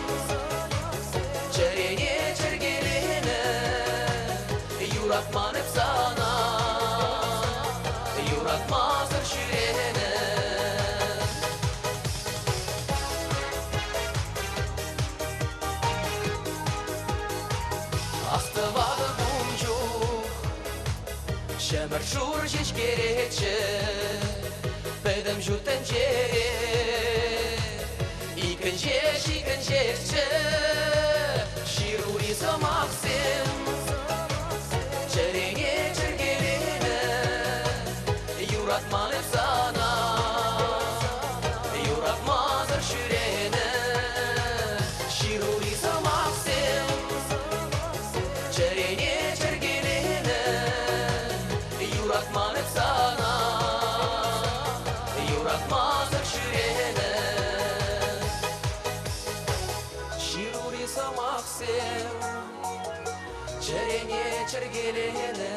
Черене чергелене Юратманып сана Юратмазыр шүрене Астывады бумжук Шемір жур жешкерече Бәдім жұттын жере Икін жешче Ширури самақсен Черене чергелене Юратманып сана Юратмазыр шүрене Ширури самақсен Черене чергелене Юратманып сана Юратмазыр шүрене Ширури самақсен Черене чергелене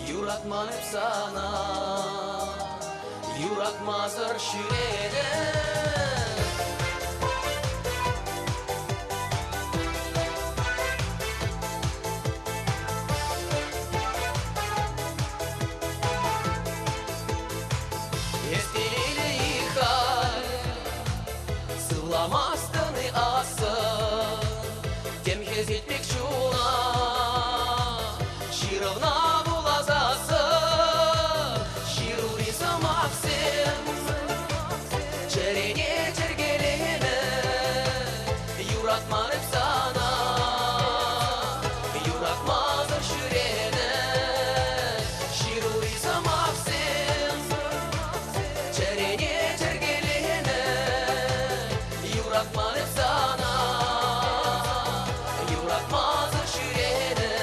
Юратманып сана Юратмазыр шүрене Естелейлі ихай Сыламастыны асы Темхез етмек шуна Ширывна булазасы Ширури самақсен Черене чергелене Юратманып сана Юратмазыр шүрене Ширури самақсен Черене чергелене Юратманып сана Юратмазыр шүрене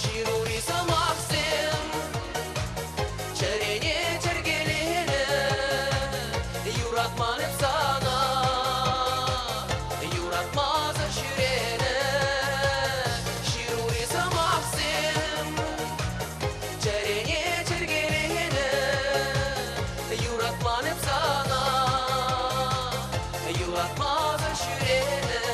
Ширури самақсен Черене чергелене Юратманып сана Юратмазыр шүрене Ширури самақсен Черене чергелене Юратманып сана Юратмазыр шүрене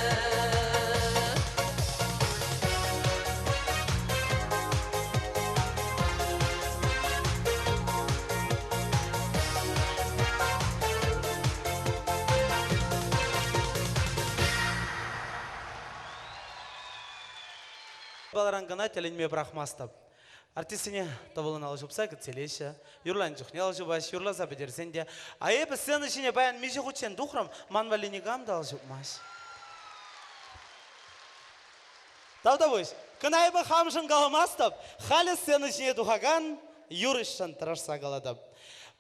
Баларангана теленме брахмастап. Артистине табылын алжыпса кітселеші, юрлан жүхне алжыбаш, юрла забедерсенде. Айып сцена ішіне баян межі құтсен дұқырым, манвалинигам да алжыпмаш. Тавда бойш, кынайбы хамшын қаламастап, халі сцена ішіне дұхаган, юрышшан тұрашса қаладап.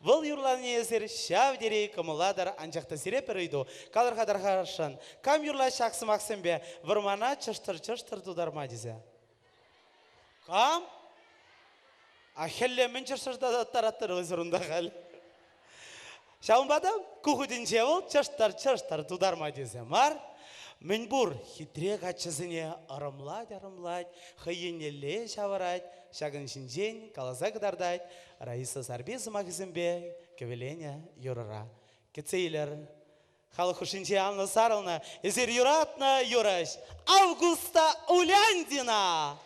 Бұл юрланы есер шавдері кымыладыр анжақта сирепер үйду, калырғадарғаршын. Кам юрла шақсы мақсын бе, вырмана чыштыр тударма дезе. Кам? Ахелле мен чыштырда тараттыр өзірінде қал. Шауынбадым, күхудінше ол чыштыр тударма дезе. Мар, мен бұр хитрек атшызыне арымлад, хыйенеле шаварад, шагын шинжен, каласа кыдардайд, Раиса Сарбезы мағызымбе, кевелене юрара. Кетсейлер, халық үшінше Анна Сарылна, езер юратна юраш, Августа Уляндина!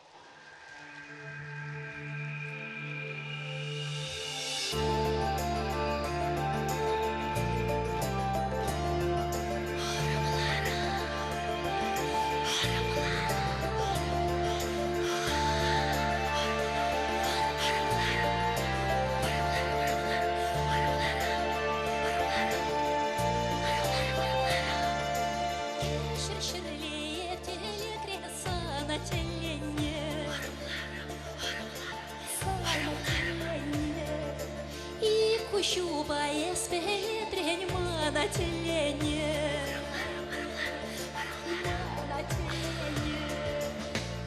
Щубая спетрень на телене,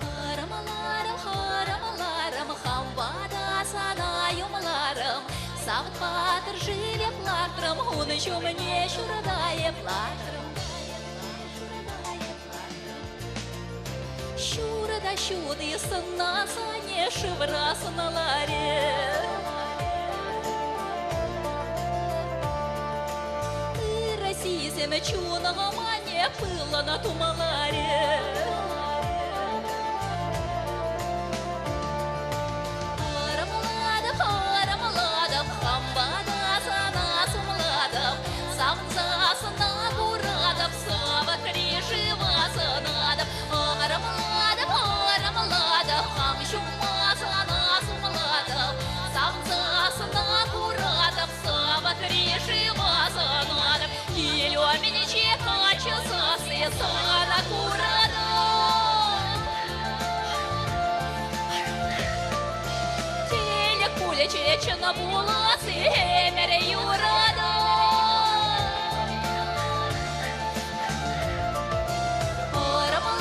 аромал еще мне шурадая платром. Шурада шуды сына сане шеврас на ларе. Ты Россия земля чуного мане пыла на тумаларе. Чечена була симере юрада. Арам,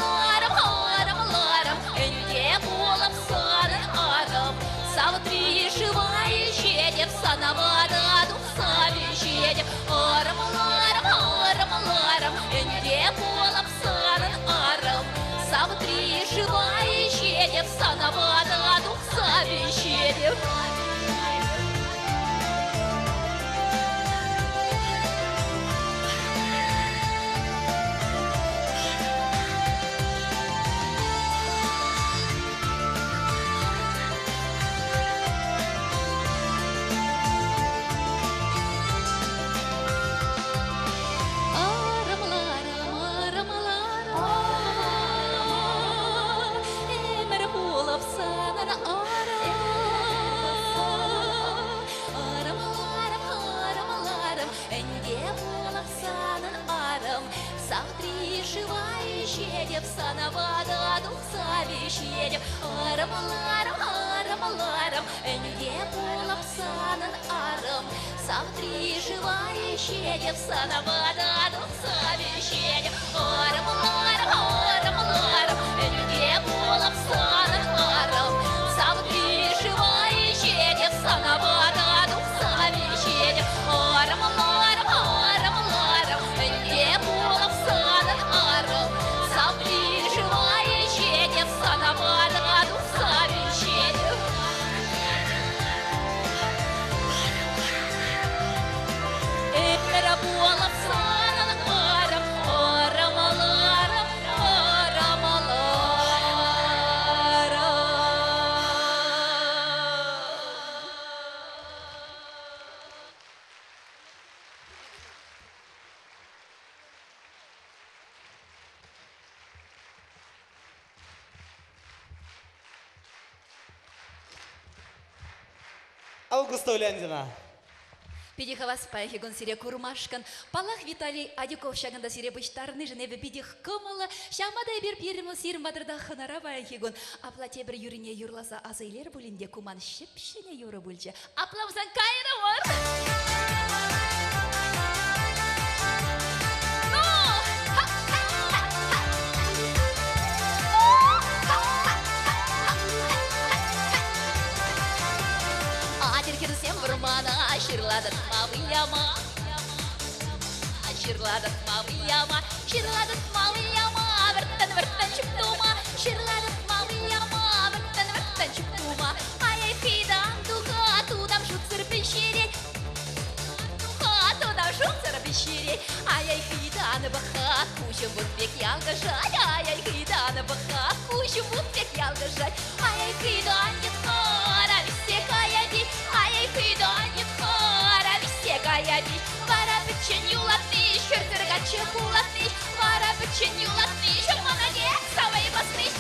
энде булам санан арам. Савтри живая щедев санавада духсави щедев. Арам, энде булам санан арам. Савтри живая щедев санавада духсави щедев. Санавада духсави щедев. Арам, энде булам санан арам. Савтри живая щедев. Санавада духсави щедев. Арам, энде булам санан арам. Савтри живая щедев. Санавада духсави щедев. Арам, энде булам санан арам. Савтри живая щедев, санавада духсави щедев. Эмера буалам санан арам, арамаларам, арамаларам. Августа Уляндина. Педиховас паяхигон сире курмашкан. Палах Виталий Адюков шаганда сире быштарны женеве педих кымылы. Шамадай бир пирмо сир мадырда ханара паяхигон. Аплате бір юрине юрласа азайлер булинде куман шепшене юры бульче. Аплаусан кайры var. Всем вармана, ширладат мавияма, ширладат мавияма, ширладат мавияма, вертен чуптума, ширладат мавияма, вертен чуптума. Ай фидан духа, тудам шутсыр пещере, духа, тудам шутсыр пещере. Ай фидан баха, кучу вот бек ялгажать, ай фидан баха, кучу вот бек ялгажать, ай фидан детхара, везде каяди. Ай, фиданит хара, везде каяди. Вара печенью латныш, хертергаче кулатныш. Вара печенью латныш, молодец, савай басныш.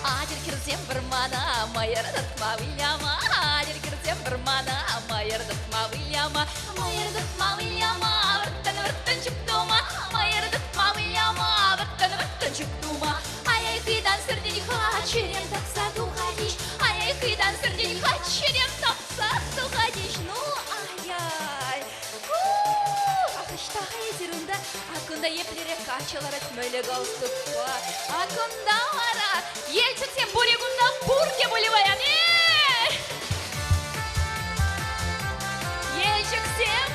Адер кирзем бармана, майырдат мавияма. Адер кирзем бармана, майырдат мавияма. Майырдат мавияма, вертен чуптума. Майырдат мавияма, вертен чуптума. Ай, кидан серденька, черем так саду ходишь. Ай, кидан серденька, черем так саду ходишь. Ну, ай-яй. Ах, что ерунда. Акунда еп Ачалар этмеле галстукпа. Акундара, ельцексем бурегунда бурге болеваяне. Ельчексем,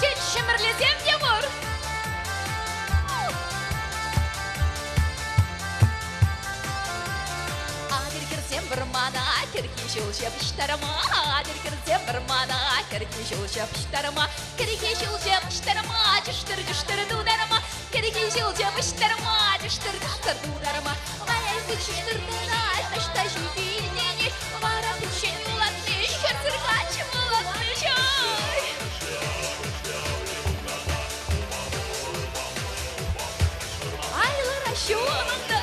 чечемерлезем демур. Бірмана, керке жылжап іштарыма, керкерден бірмана, керке жылжап іштарыма, керке жылжап іштарыма, жүштір дударыма, керке жылжап іштарыма, жүштір дударыма, мая жүштірдіна, ташта жүйдейдені, мара бүшен юлатмеш, керсірғачы мұлатмеш, айлы рашуанымды.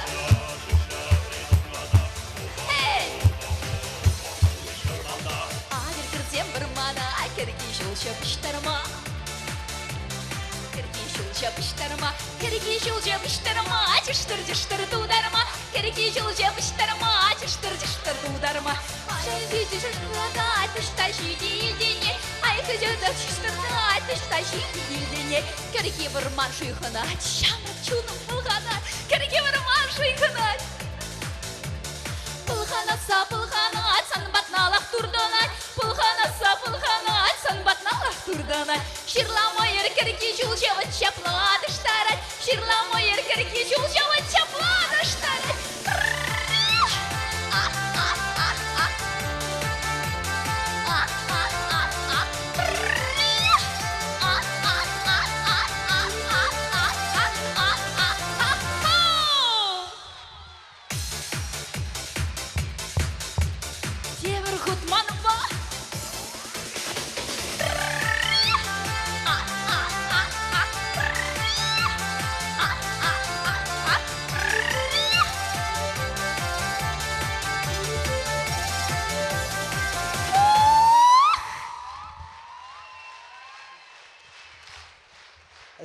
Şapıştırma, kerki şul şapıştırma, cıştır dudarma, kerki şul şapıştırma, cıştır dudarma. Ay gücü şurada atışta şidildini, ay gücü de şurada atışta şidildini. Kerki vurman şuyhana, şamar çunum pılhana, kerki vurman şuyhana. Pılhana sa pılhana, san batnalak durdana, pılhana sa pılhana, san batnalak durdana. Şirlamayır kerki şul şapla dıştarat, şirlamayır kerki şul şapla dıştarat.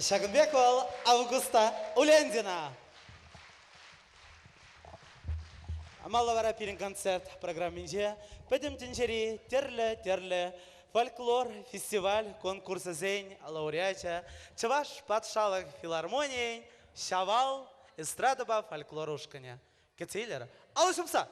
Шагынбекова Августа Улендина. Малавара пирин концерт программинже педем тенчери терле фольклор фестиваль конкурсы зень лауреата Чаваш патшалық филармонии Шавал эстрадоба фольклорушканя. Кетейлер. Алышымса.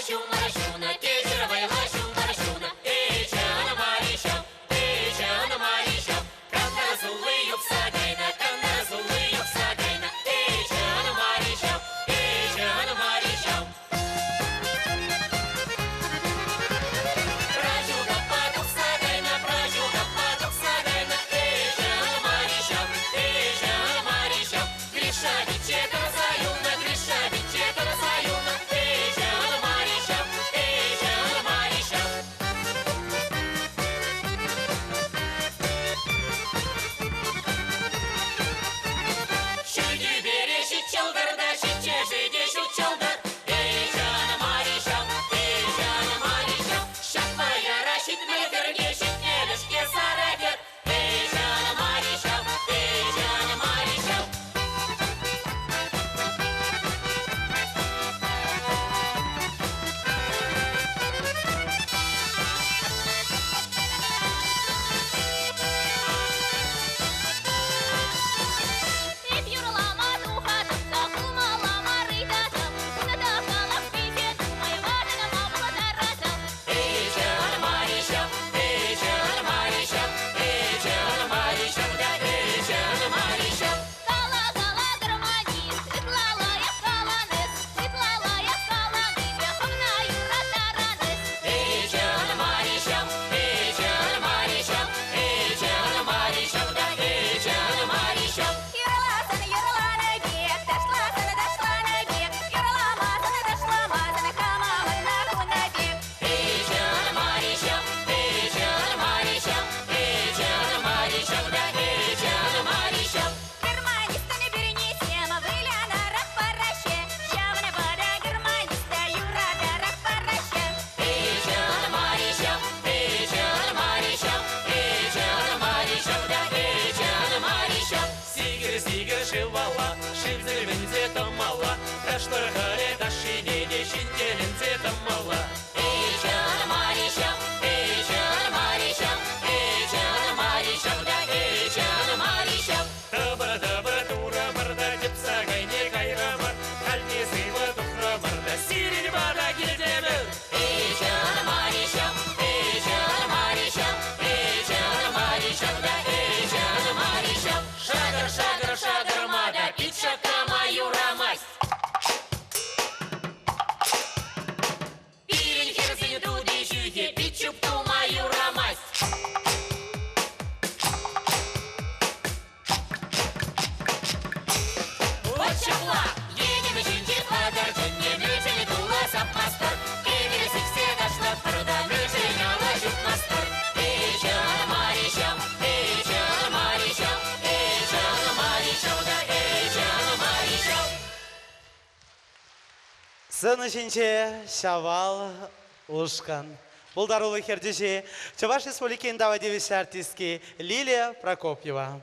Шуна, Сцена жинче шавал ушкан. Булдарулы хердежи Чуваш Республикин дава девиша артистки Лилия Прокопьева.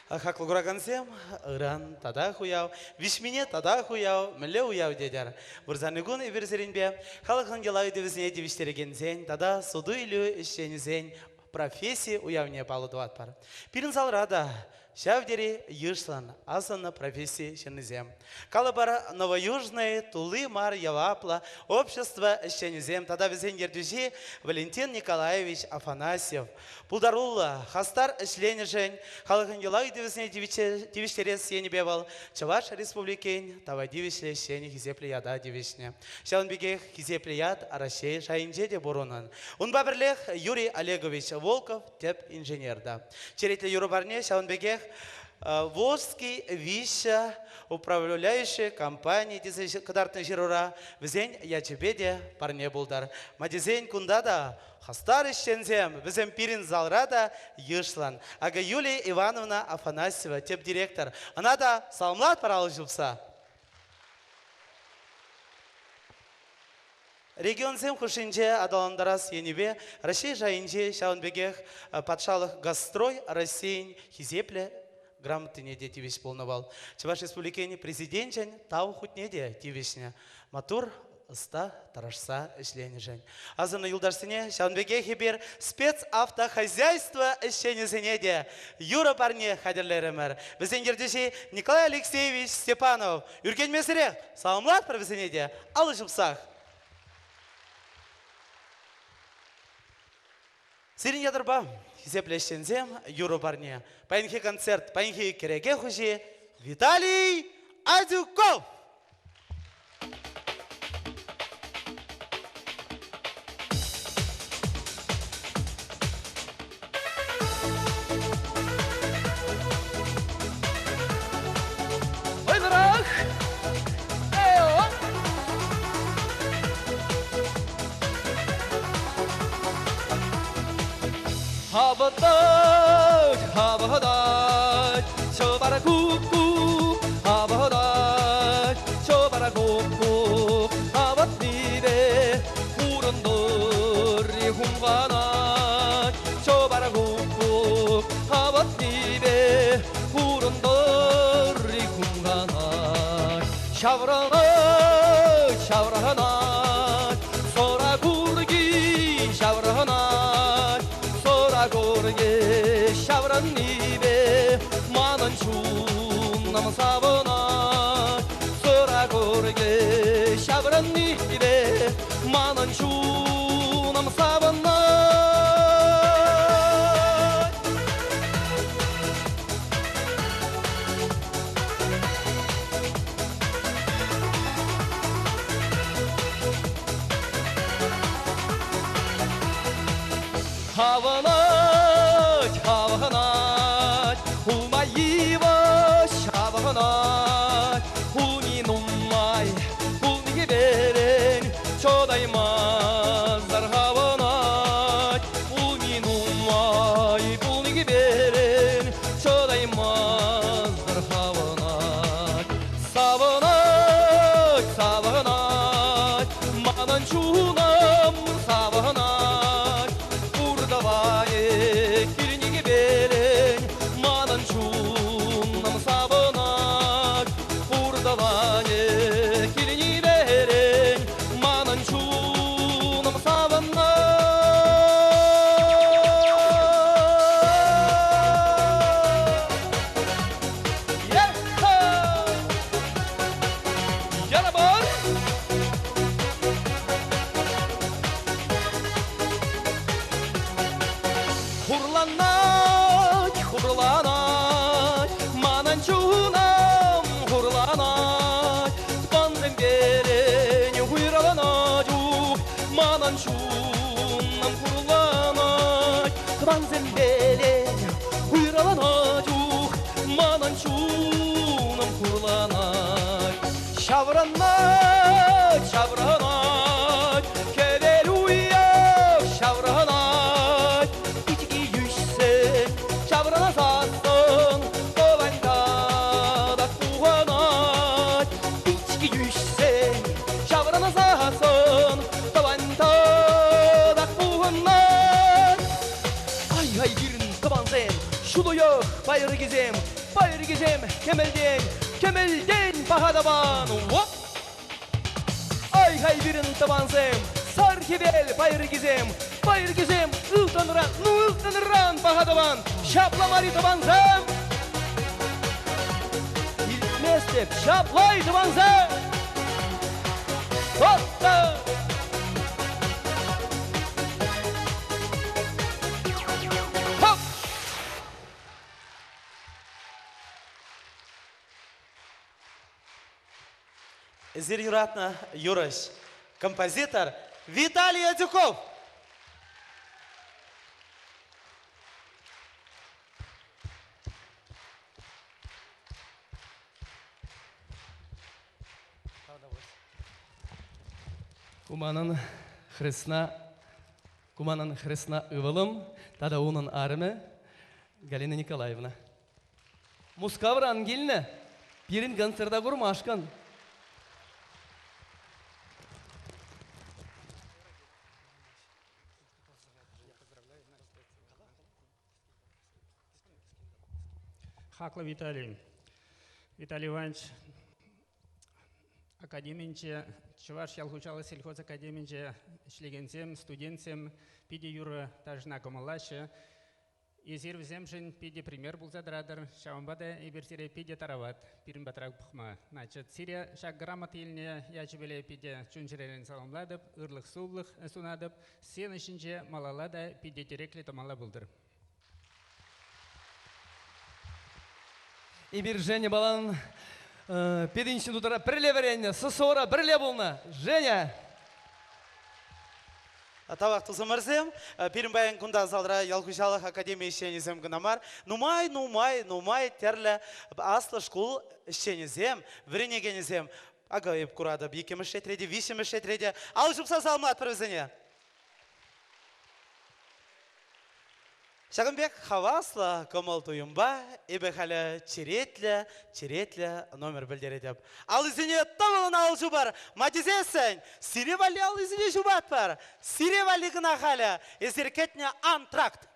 Хаклы курагансем, ыран тада хуяв, вишмине тада хуяв, мілі уяв дедер. Бұрзанығын эверзерінбе, халықын гелай девізіне девіштерегензен, тада суду илі ішченізен профессии уявне палудуат бар. Пирин салрада, шавдери юшлан, асана профессии шенезем. Калабара новоюжные, Тулы, Мар, Явапла, общество шенезем, тада везен ердюжи Валентин Николаевич Афанасьев. Пулдарула, хастар шленежень, халахын елай девизне девиштерес сенебевал, Чуваш Республикин, тава девишле шени хизепле яда девишне. Шаун бегех хизепле яд, арашей шайынжеде бурунан. Он баберлех Юрий Олегович Волков, теп инженерда. Черетле Юрубарне, шаун бегех Волжский вища управляющая компания Кадартный Жирура везень ячебеде парне булдар. Мадизень кундада хастар ищензем везем пирин залрада юшлан. Ага Юлия Ивановна Афанасьева, теп директор. Она да салмлат паралжился. Регион зем хушинче адаландарас енебе Россия жайынче шаунбегех патшалық гастрой Россиян хизепле грамотыне де тивиш полновал. Чуваш Республикени президентчен тау хутне де тивишне. Матур ыста тарашса ішленежен. Азына юлдарсыне шаунбеге хибер спецавтохозяйство ішленезене де Юра парне хадерлеремер. Бізден ердеші Николай Алексеевич Степанов. Юрген месіре саламлат провесене де алышыпсақ. Сирин ядырба, хизеплешензем, Юру парне. Паинхи концерт, паинхи кереге хужи, Виталий Адюков! 하바다 하바다 저바라 굽굽 하바다 저바라 굽굽 하바띠베 우런돌이 홍가나 저바라 굽굽 하바띠베 우런돌이 홍가나 샤브라나 샤브라나 소라구르기 샤브라나 고르게 샤브란 입에 만원 춤남 사버나 소라 고르게 샤브란 입에 만원 춤남 사버나 하바나 하바나 우마이바 샤바나 우니 놈마이 우니 베렌 조다이마 자르하바나 우니 놈마이 우니 베렌 조다이마 자르하바나 사바나 사바나 만원 주남 사바나 우르다바에 기린이기 베렌 만원 춤남 사바나 우르다바에 기린이 베렌 만원 춤남 사바나 예하 여러분 Хурланать, хурланать, мананчунам хурланать, пандем берень хуйраванаджух, мананчунам хурланать, пандем берень хуйраванаджух, мананчунам хурланать, шавранать, шавранать, кеверуя, шавранать. Şavrana satsın, o benda da kuhana. bayır gizem, kemelden bahadaban. Hop! Ay hay birin tabansem, sarkibel bayır gizem, ıltanıran bahadaban. Şaplamari tabansem. İltmestep, şaplay tabansem. Totta! Hop! Зир Юратна Юрыш, композитор Виталий Адюков. Куманын хресна ывылым, тада унын арымы Галина Николаевна. Мускавр Ангельна, пирин концерта гурмашкан. Хакла Виталий. Виталий Иванович, академинче, Чуваш ялгучалы сельхоз академинче, шлегенсем, студентсем, пиде юры тажна комалаще, изир вземшин пиде пример был задрадер, шавамбада и бертире пиде тарават, пирин батрак пухма. Значит, сирия шаг грамот илне, ячебеле пиде чунчерелен саламладып, ырлых сублых сунадып, сен ишинче малалада пиде терекли тамала булдыр. И бир Женя балан пединчи дутара бірле веренне, сысора бірле болна. Женя! Тавақты зымырзем, пирімбайын күнда залдыра Ялгужалық академия ішенезем гынамар. Нумай, терлі аслы школ ішенезем, віренегенезем. Ага, еп курады, бекем ішетреде, вишем ішетреде. Ал жұпса салмат провізіне. Шагымбек хавасла комал туюмба, ебе халі черетлі номер білдері деп. Ал үзіне тамылын ал жұбар, матизесен, сиревали ал үзіне жұбат бар. Сиревали гына халі, езеркетне антракт.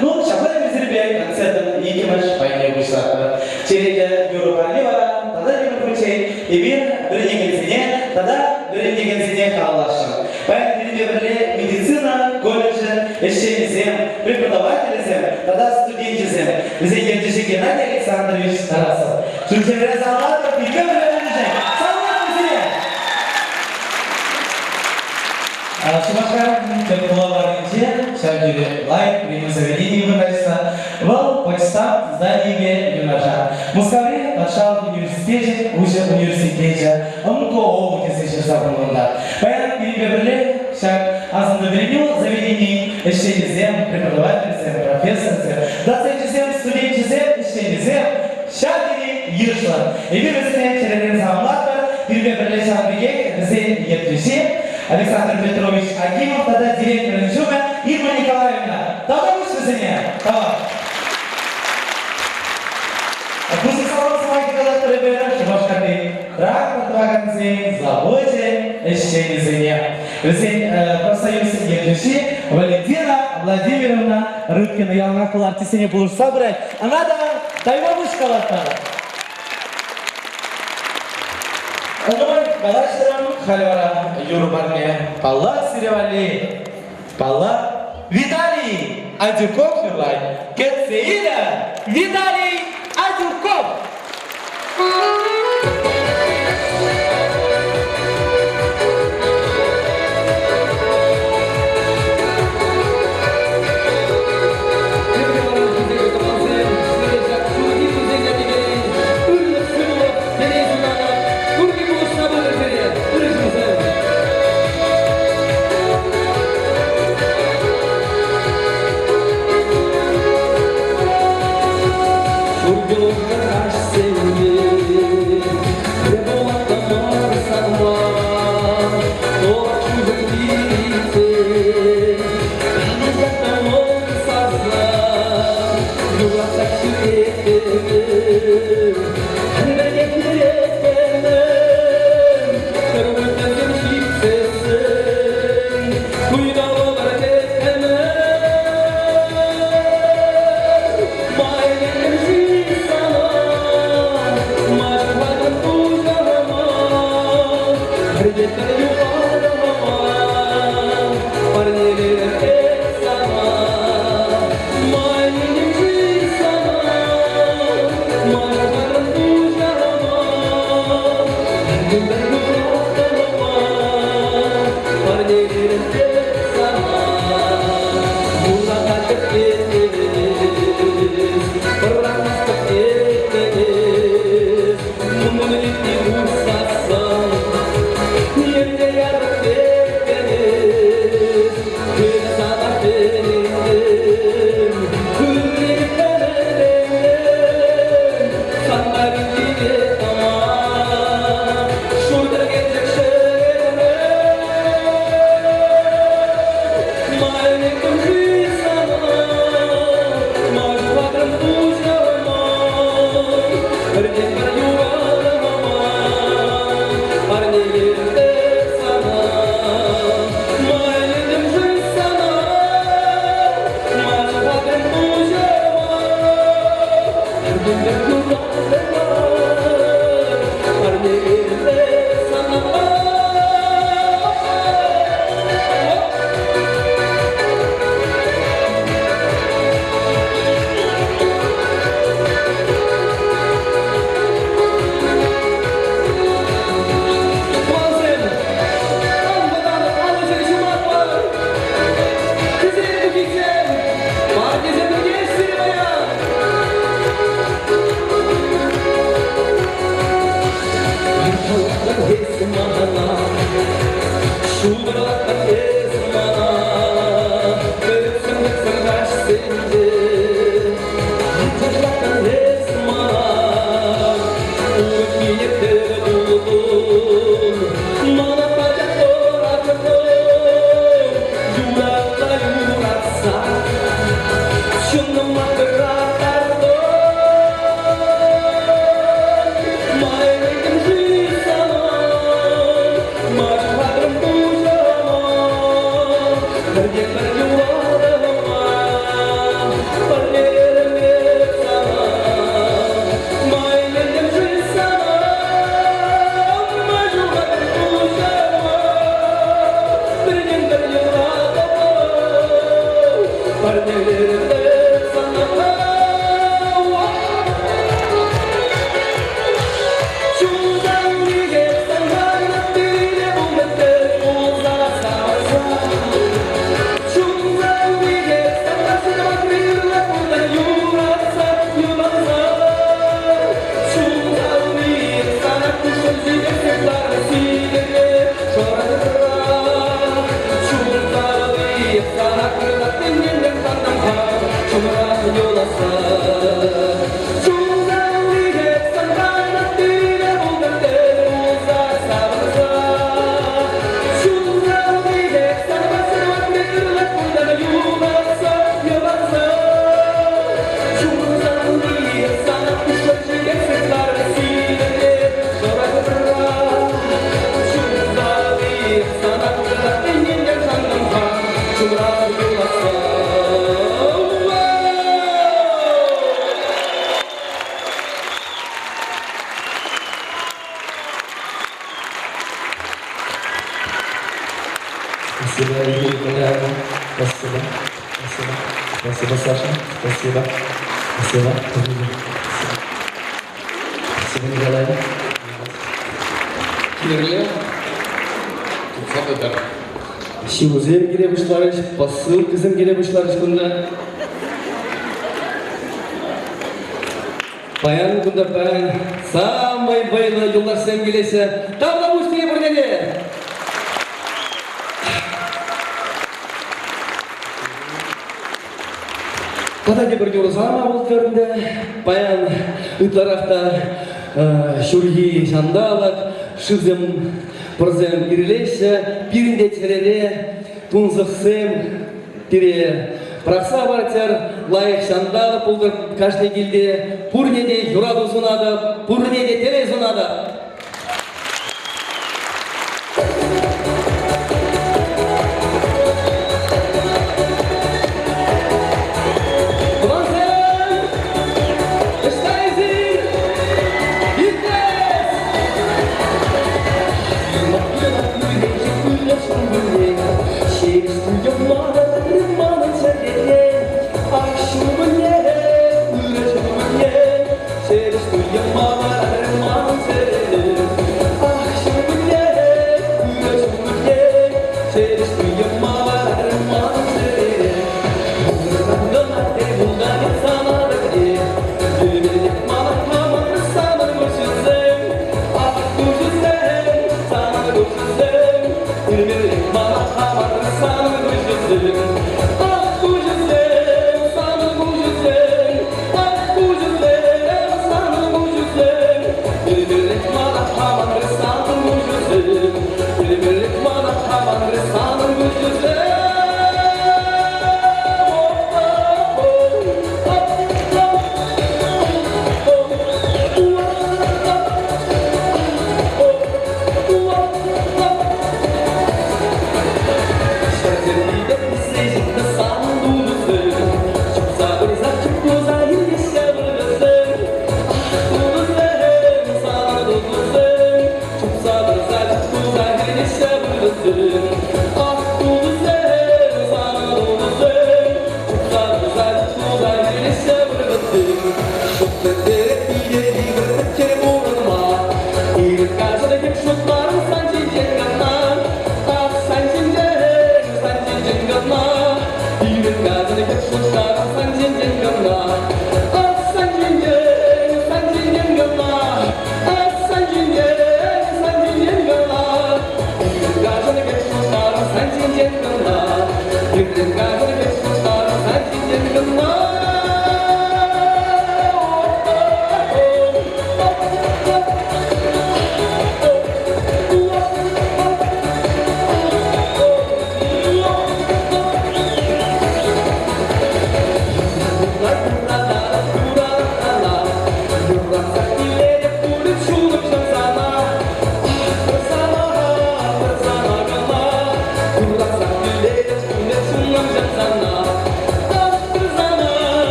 Ну, bir negensine, tada bir negensine kallaşım. Ben birle medicina колледжі, eşeğimizim, преподавателизim, tada студентизим. Bize gelişi Gennadiy Alexandrovich Tarasov. Türkiye'de zamanlar bir öğrenecek. Sağlar bizi. Шумашкар, как была в Аргенте, шагили лайк, приму заведение юношества, вал почтам зданиями юноша. Мускаври пошел в университете, уже в университете, он кого сейчас забыл. Поэтому перебрали шаг азында беремел заведений, ищейзем, преподавательзем, профессорзем, доцентизем, студентизем, ищейзем, шагили ешла. И вирусные через замлатор перебрали шагбиге, зе епреше. Александр Петрович Акимов, тогда директор Инжуга, Ирма Николаевна. Давай лучше за меня. Давай. Пусть салон с вами когда-то ребята, Шумашкары, рак подваганцы, заводе, еще не за нее. Профсоюз Епреше, Валентина Владимировна Рыбкина, Ялнакул артистине будешь собрать. А надо, дай бабушка латала. Балаштырым халвара юрбарне Палла Сиревали, Палла Виталий Адюков юрлай, Кетсеида Виталий Адюков. Спасибо, Игорь Николаевна. Спасибо. Спасибо. Спасибо, Саша. Спасибо. Спасибо. Спасибо, Николаевна. Кирилл. Şivuzem gire başlarış, basıl kızım gire başlarış bunda. Bayan bunda ben, samay bayına yollar sen gelese, tavla bu işteye burnene. Kadaki bir yolu sama bulutlarında, bayan ıtlarakta, şurgi şandalak, şızım, Прозем ирелейся, пиринде терере, тунзықсым, тире. Прақса бартер, лайық шандалы пулдыр каждый гилде, пурнеде юраду зунады, пурнеде тере зунады.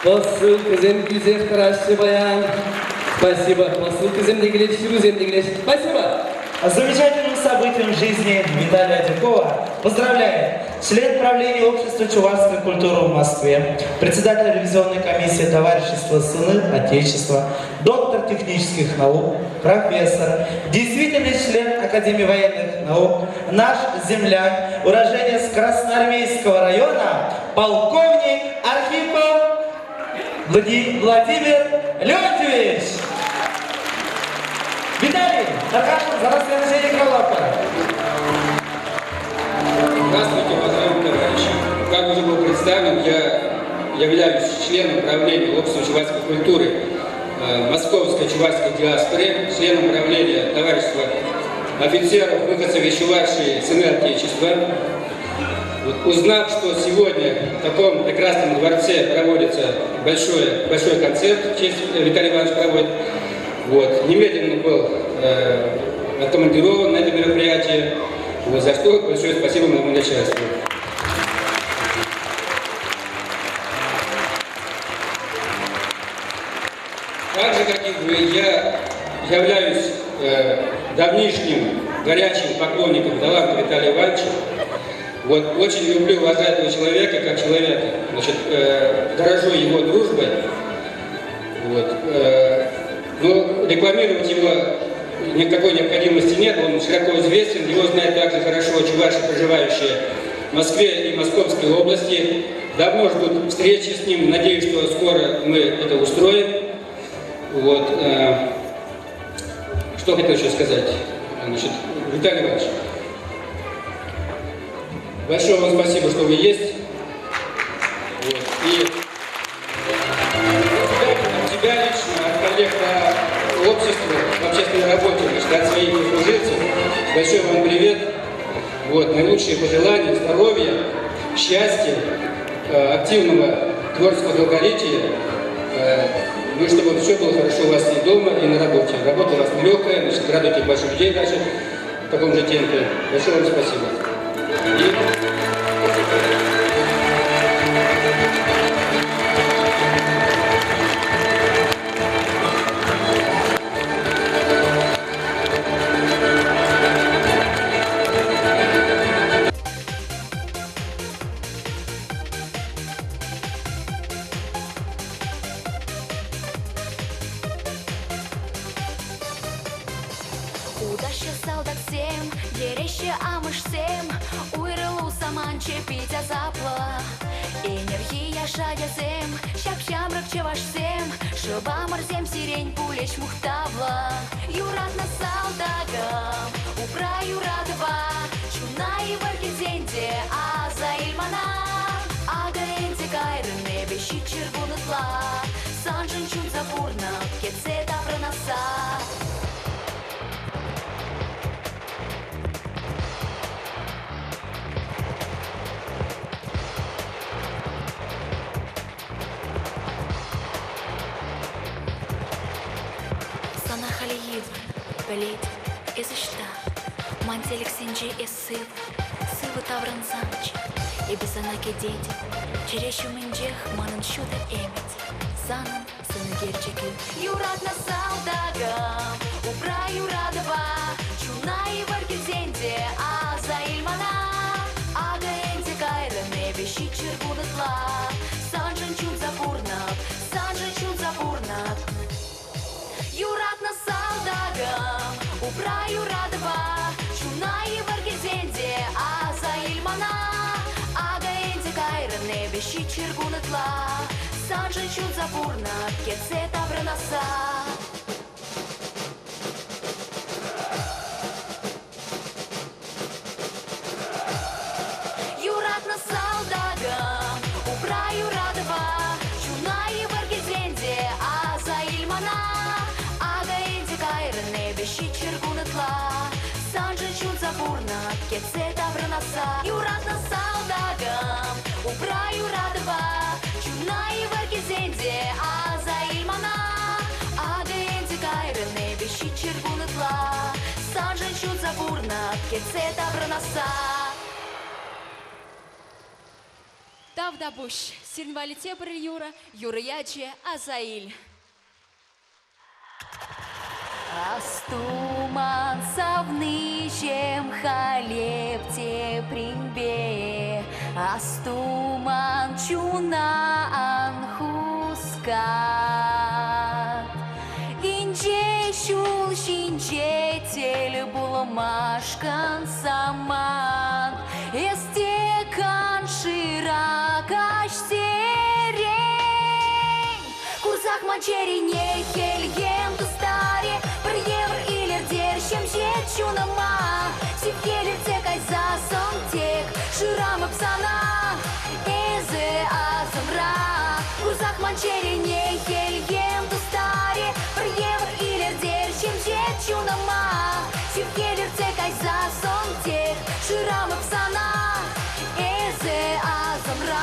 Посыл кызым güzel красивый баян. Спасибо. Посыл кызым дегелеш, ширузем дегелеш. Спасибо. Замечательным событием в жизни Виталия Адюкова поздравляет член правления Общества чувашской культуры в Москве, председатель ревизионной комиссии Товарищества Сыны Отечества, доктор технических наук, профессор, действительный член Академии военных наук, наш земляк, уроженец Красноармейского района, полковник Архипов Владимир Леонтьевич. Виталий, Аркашин, за вас следующая головка. Здравствуйте, уважаемые товарищи. Как уже был представлен, я являюсь членом правления Общества чувашской культуры Московской чувашской диаспоры, членом правления товарищества офицеров, выходцев из Чувашии, сыны Отечества. Вот, узнав, что сегодня в таком прекрасном дворце проводится большой концерт, в честь Виталий Иванович проводит, вот, немедленно был откомандирован на это мероприятие, вот, за что большое спасибо моему начальству. Так же, как и вы, я являюсь давнишним горячим поклонником таланта Виталия Ивановича. Вот, очень люблю, уважаю этого человека как человека. Значит, дорожу его дружбой. Вот, но рекламировать его никакой необходимости нет. Он широко известен. Его знают также хорошо чуваши, проживающие в Москве и Московской области. Давно ждут встречи с ним. Надеюсь, что скоро мы это устроим. Вот, что хотел еще сказать. Значит, Виталий Иванович, большое вам спасибо, что вы есть. Вот. И от тебя лично, от коллег по обществу, в общественной работе, значит, от своих служильцев, большой вам привет. Вот. Наилучшие пожелания, здоровья, счастья, активного творческого долголетия. Ну и чтобы все было хорошо у вас и дома, и на работе. Работа у вас нелегкая, значит, радуйте больших людей дальше в таком же темпе. Большое вам спасибо. Удача солдат всем, ереще амышсем, уйрылу саманче питя запла. Энергия шадязем, щап-щамрак чевашсем, шыба морзем сирень пулеч мухтавла. Юрат на салдагам, упра юрадова, чуна и варкизенде, а за ильмана. Ага энте кайрыне, бещи червонытла, санжын чун запурна, кеце тавранаса. Халиев, Галит, Эзышта, Мантелик Синджи и Сывы Тавран Санч, и Бесанаки дети, Черещу Минджех, Манан Шута Эмит, Санан, Сыны Герчики. Юрат на салдагам, упра юрадова, чуна и варгизенде, а за ильмана. Ага энте кайране, бещи червонытла, санжен чун запурнат, санжен чун запурнат. Юрат на салдагам, упра юрадова, чуна и варгизенде, а за ильмана. Ага энте кайране, бещи червонытла, санжен чун запурнат, кеце тавранаса. Юрат на салдагам, упра юрадова, чуна и варгизенде, а за ильмана. Бещи червонытла, санжен чун запурнат, кеце тавранаса. Юрат на салдагам, упра юрадова, чуна и варгизенде, а за ильмана. Ага энте кайрыне, бещи червонытла, санжен чун запурнат, кеце тавранаса. Тавда буш, сирнвалите бір Юра яче Азаиль. Астуман савнычем халепте примбе, Астуман чуна анхускат. Инже шул шинже тель буламашкан саман, Эстекан ширакаш серень, Курсах манчерине хельгем тустаре, бір евр илер дершем жетчунама. Севхелер текай за сон тек, ширамып сана, эзе азымра. Курсах манчерине хельгем тустаре, бір евр илер дершем жетчунама. Севхелер текай за сон тек, ширамып сана, эзе азымра.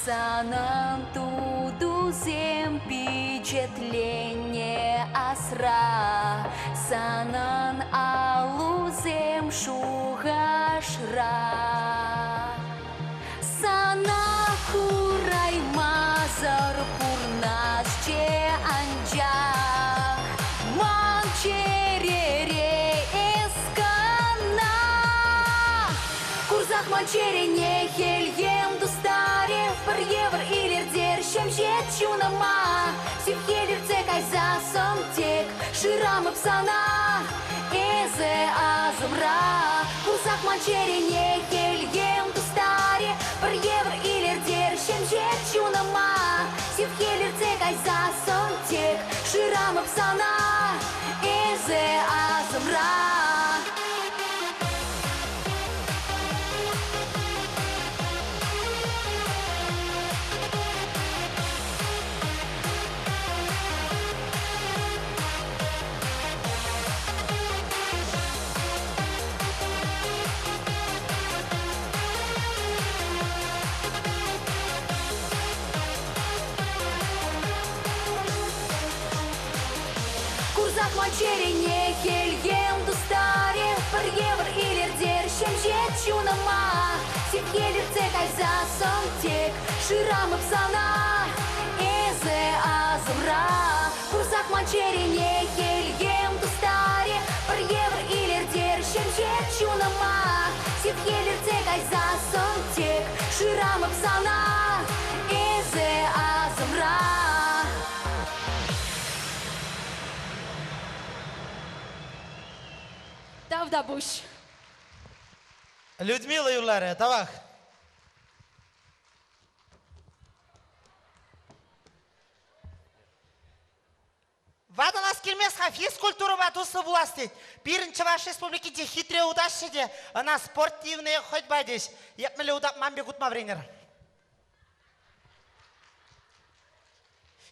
Санан тудузем пичетление асра, санан алузем шугашра. Сана курай мазар пурнасче анджа, манчерере эскана. Курсах манчерине хельем дустаре, бір евр илер дершем жетчунама. Севхелер цекай за сон тек, ширамып сана, эзе азымра. Курсах манчерине хельем дустаре, бір евр илер дершем жетчунама. Севхелер цекай за сон тек, ширамып сана, эзе азымра. Курсах манчерине хельгем дустаре, бір евр илер дершем жетчунама. Севхелер цекай за сон тек, ширамып сана, эзе азымра. Курсах манчерине хельгем дустаре, бір евр илер дершем жетчунама. Севхелер цекай за сон тек, ширамып сана, эзе азымра. Давдабуш. Людмила Юлария, тавах. Вада нас келмесха физкультура батусы властить. Бірінші ваш республикеде хитрее удачи де, она спортивная ходьба деш. Епмеле удап мамбе гутма вренер.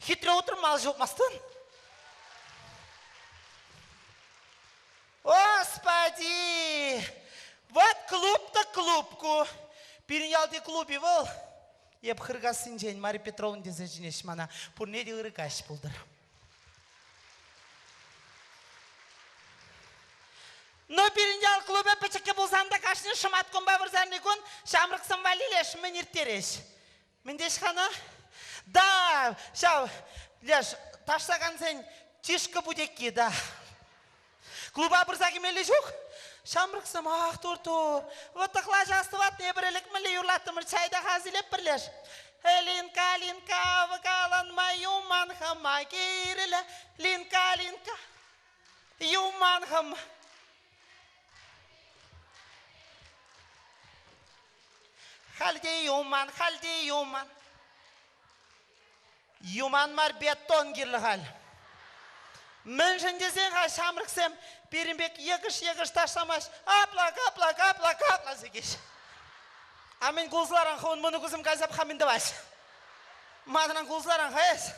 Хитрее утром мал жопмастын. Господи! Вот клуб-то клубку. Перенялды клубе был. Еп хыргасын жен Мария Петровна дезежінеш мана. Пурнеде ырыкаш болдыр. Но перенял клубе печеке болсам да кашны шыматкон бавырзарны кон шамрыксын валилеш менертереш. Мендеш хана? Да, шау, леш, таштаган сен тишка будеки, да. Клуба бұрзаки мелі жоқ? Шамрықсым, ақ, тұр. Вұттықла жастыват не бірілік мүлі юрлаттымыр чайда қазілеп бірлеш. Линка, вғаланма, юман хама, керілі. Линка, юман хама. Халде юман. Юман мар беттон керлі хал. Мен жындесен ға шамрықсым, Берінбек егіш таштамаш, апла зекеш. Амен құлсыларан қауын мұны күзім қазап қамынды баш. Мадынан құлсыларан қайыз.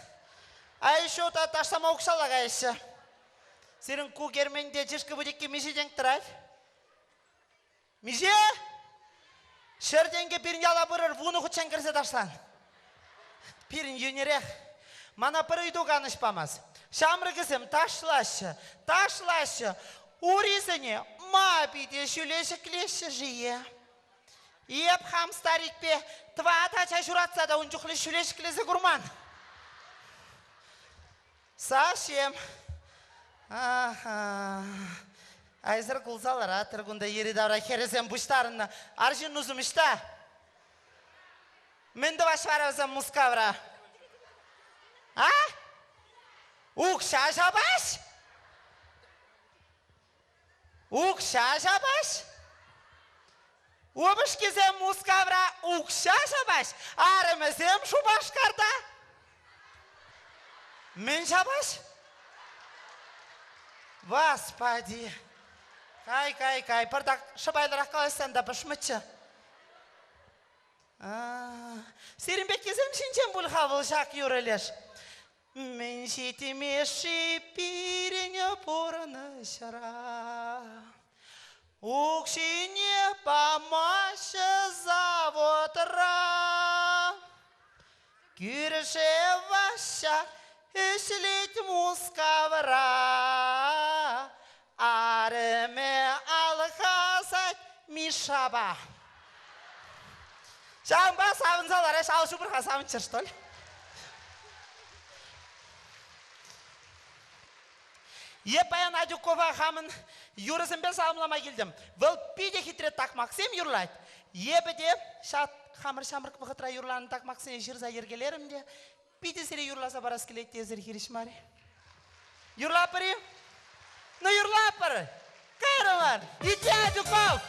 Айшы ота таштама оқшалла қайышы. Сенің ку керменде жешкі бүдекке межеден тұрай. Меже? Шерденге бірін яла бұрыр, вуны құтчан кірсе таштан. Бірін юнерек. Мана бір үйді ғаныш памаз. Шамрығызым ташлашы, уризыне ма биде жүлеші клеші жие. Еп хам старикпе тва тача жүратса да он жүхлі жүлеші клесі күрман. Совсем. Ага. Айзыр кулзалара тыргунда еридавра херезем буштарына. Аржин нузум ишта. Менді башваразам мускавра. А? Укша жабаш? Укша жабаш? Обыш кезем мускавра укша жабаш? Арымызем шубашкарда? Мен жабаш? Господи. Кай. Пардак шабайларақ қалайсан да бішмітші. Серімбек кезем шинчен бұл қабыл жақ юрелеш. Мен жетімеші пирене порыны шара. Укшине помашы заводра. Кюрше ваша үшлет мускавра. Арыме алхазат мишаба. Шамба савын залара шалшы бұрға савын чырштол. Епаян Адюкова хамын юрызын бен салымлама келдім. Выл пиде хитре так Максим юрлайд. Епеде шат хамыр шамырк бұғытра юрланы так Максим жирза ергелерімде. Пиде сире юрласа барас келет тезір хиришмари. Юрлапыры? Ну юрлапыры! Кайрымар! Ите Адюков!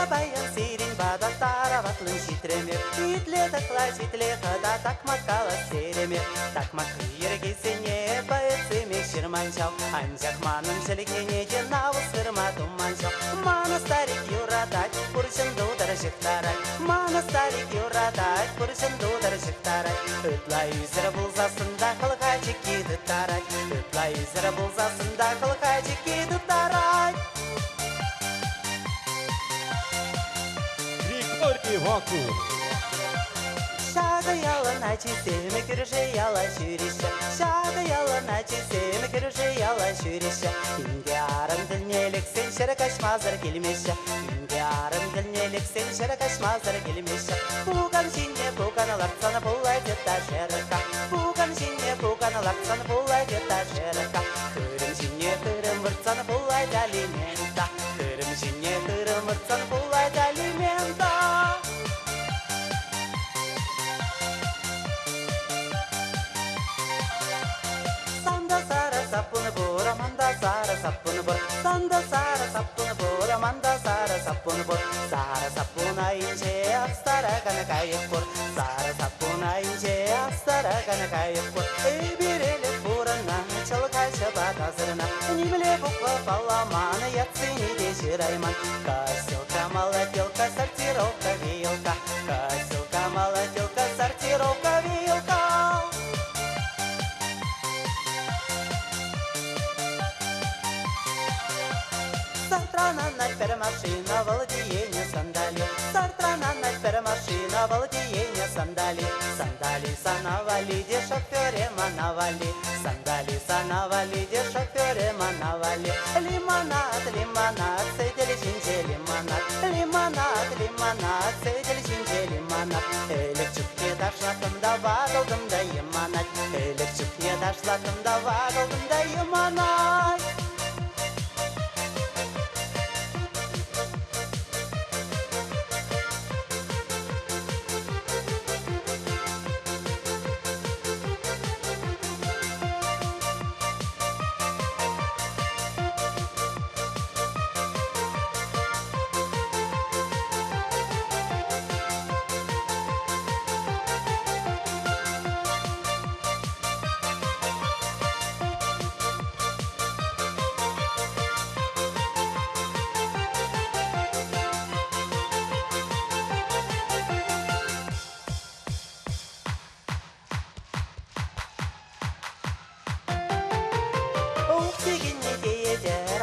Баян сирень бада тараватлын житремер. Итле такла житле хада так макала серемер. Так макы ергесене байцемек шерманчал. Анжак манын желекене женавы сырма туманчал. Мана старик юратать, пуршын дудар жықтарай. Мана старик юратать, пуршын дудар жықтарай. Үтлай үзір бұлзасында қылға жекеді тарай. Үтлай үзір бұлзасында қылға жекеді тарай. Шагаяла начисеме кіржеяла жүріші. Шагаяла начисеме кіржеяла жүріші. Инге арым ділнеліксен шырқашмазыр келмеші. Инге арым ділнеліксен шырқашмазыр келмеші. Буған жинне буған алақсаны бұлай дета жырықа. Буған жинне буған алақсаны бұлай дета жырықа. Күрім жинне күрім вұртсаны бұлай дәлемента. Күрім жинне күрім вұртсаны бұлай дәлемента. Sapunu bor, amanda sara sapunu bor. Sanda sara sapunu bor, amanda sara sapunu bor. Sara sapuna ince apsara kana kayıp bor. Sara sapuna ince apsara kana kayıp bor. Birele burana çalkay şabat hazırına. Nimle bukva palamana yatsini de jirayman. Kasilka молотилка, сортировка вилка. Kasilka молотилка, сортировка вилка. Сартрана машина, владеяние сандали. Сартрана машина, владеяние сандали. Сандали санавали, де шофёре манавали. Сандали санавали, де шофёре манавали. Лимонад, лимонад, сидели шинже лимонад. Лимонад, лимонад, сидели шинже лимонад. Элекчукке ташлатым да вагылдым да еманат. Элекчукке ташлатым да вагылдым да еманат.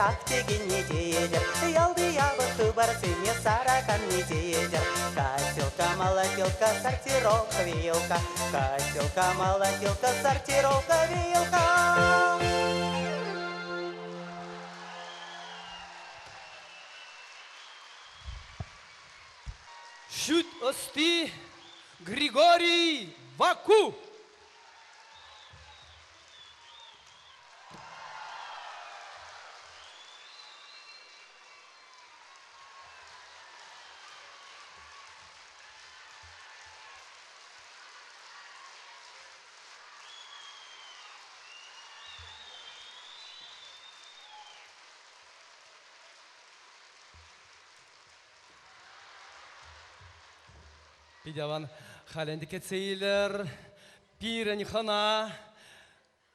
Ақ деген не дейді, ялды ябықты бар сене саракан не дейді. Каселка, молотилка, сортировка, вилка. Каселка, молотилка, сортировка, вилка. Ости Григорий Ваку. Пидяван халенди кетсейлер, пирен хана,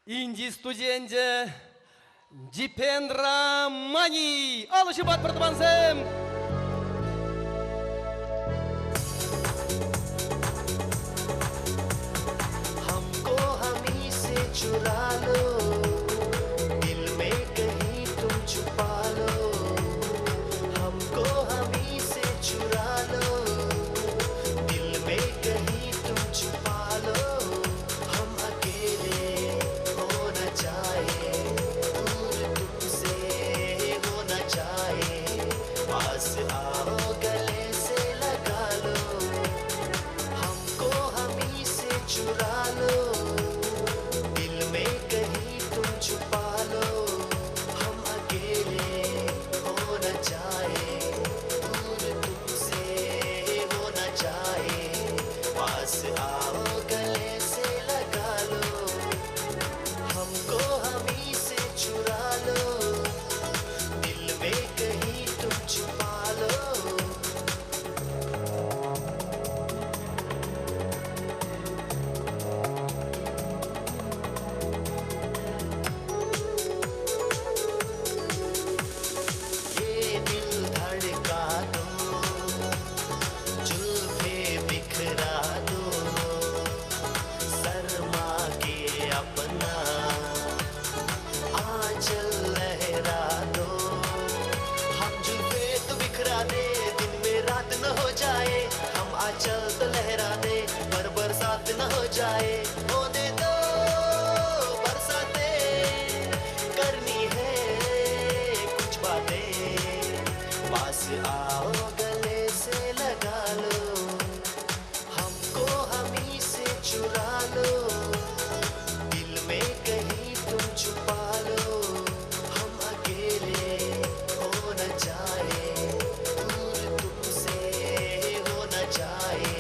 инди студенте, Дипендра Мани. Алышы бат бартыбансым. हमको हमी से चुरा लो, दिल में कहीं तुम छुपा लो, हमको हमी से चुरा लो, दिल में कहीं तुम छुपा लो, हम अकेले हो न जाए, दूर तुमसे हो न जाए, पास आओ गले से लगा लो, हमको हमी से चुरा लो, दिल में कहीं तुम छुपा लो, हम अकेले हो न जाए, दूर तुमसे हो न जाए, पास आओ गले से लगा लो, हमको हमी से चुरा लो, दिल में कहीं तुम छुपा लो. ये दिल धड़का दो, जुल्फे बिखरा दो, शर्मा के अपना आंचल लहरा दो, हम जुल्फे तो बिखरा दे, दिन में रात न हो जाए, हम आंचल तो लहरा दे, पर बरसात न हो जाए, होने दो बरसाते, करनी है कुछ बातें, पास आओ गले से लगा लो, हमको हमी से चुरा लो, दिल में कहीं तुम छुपा लो, हम अकेले हो न जाए, दूर तुमसे हो न जाए,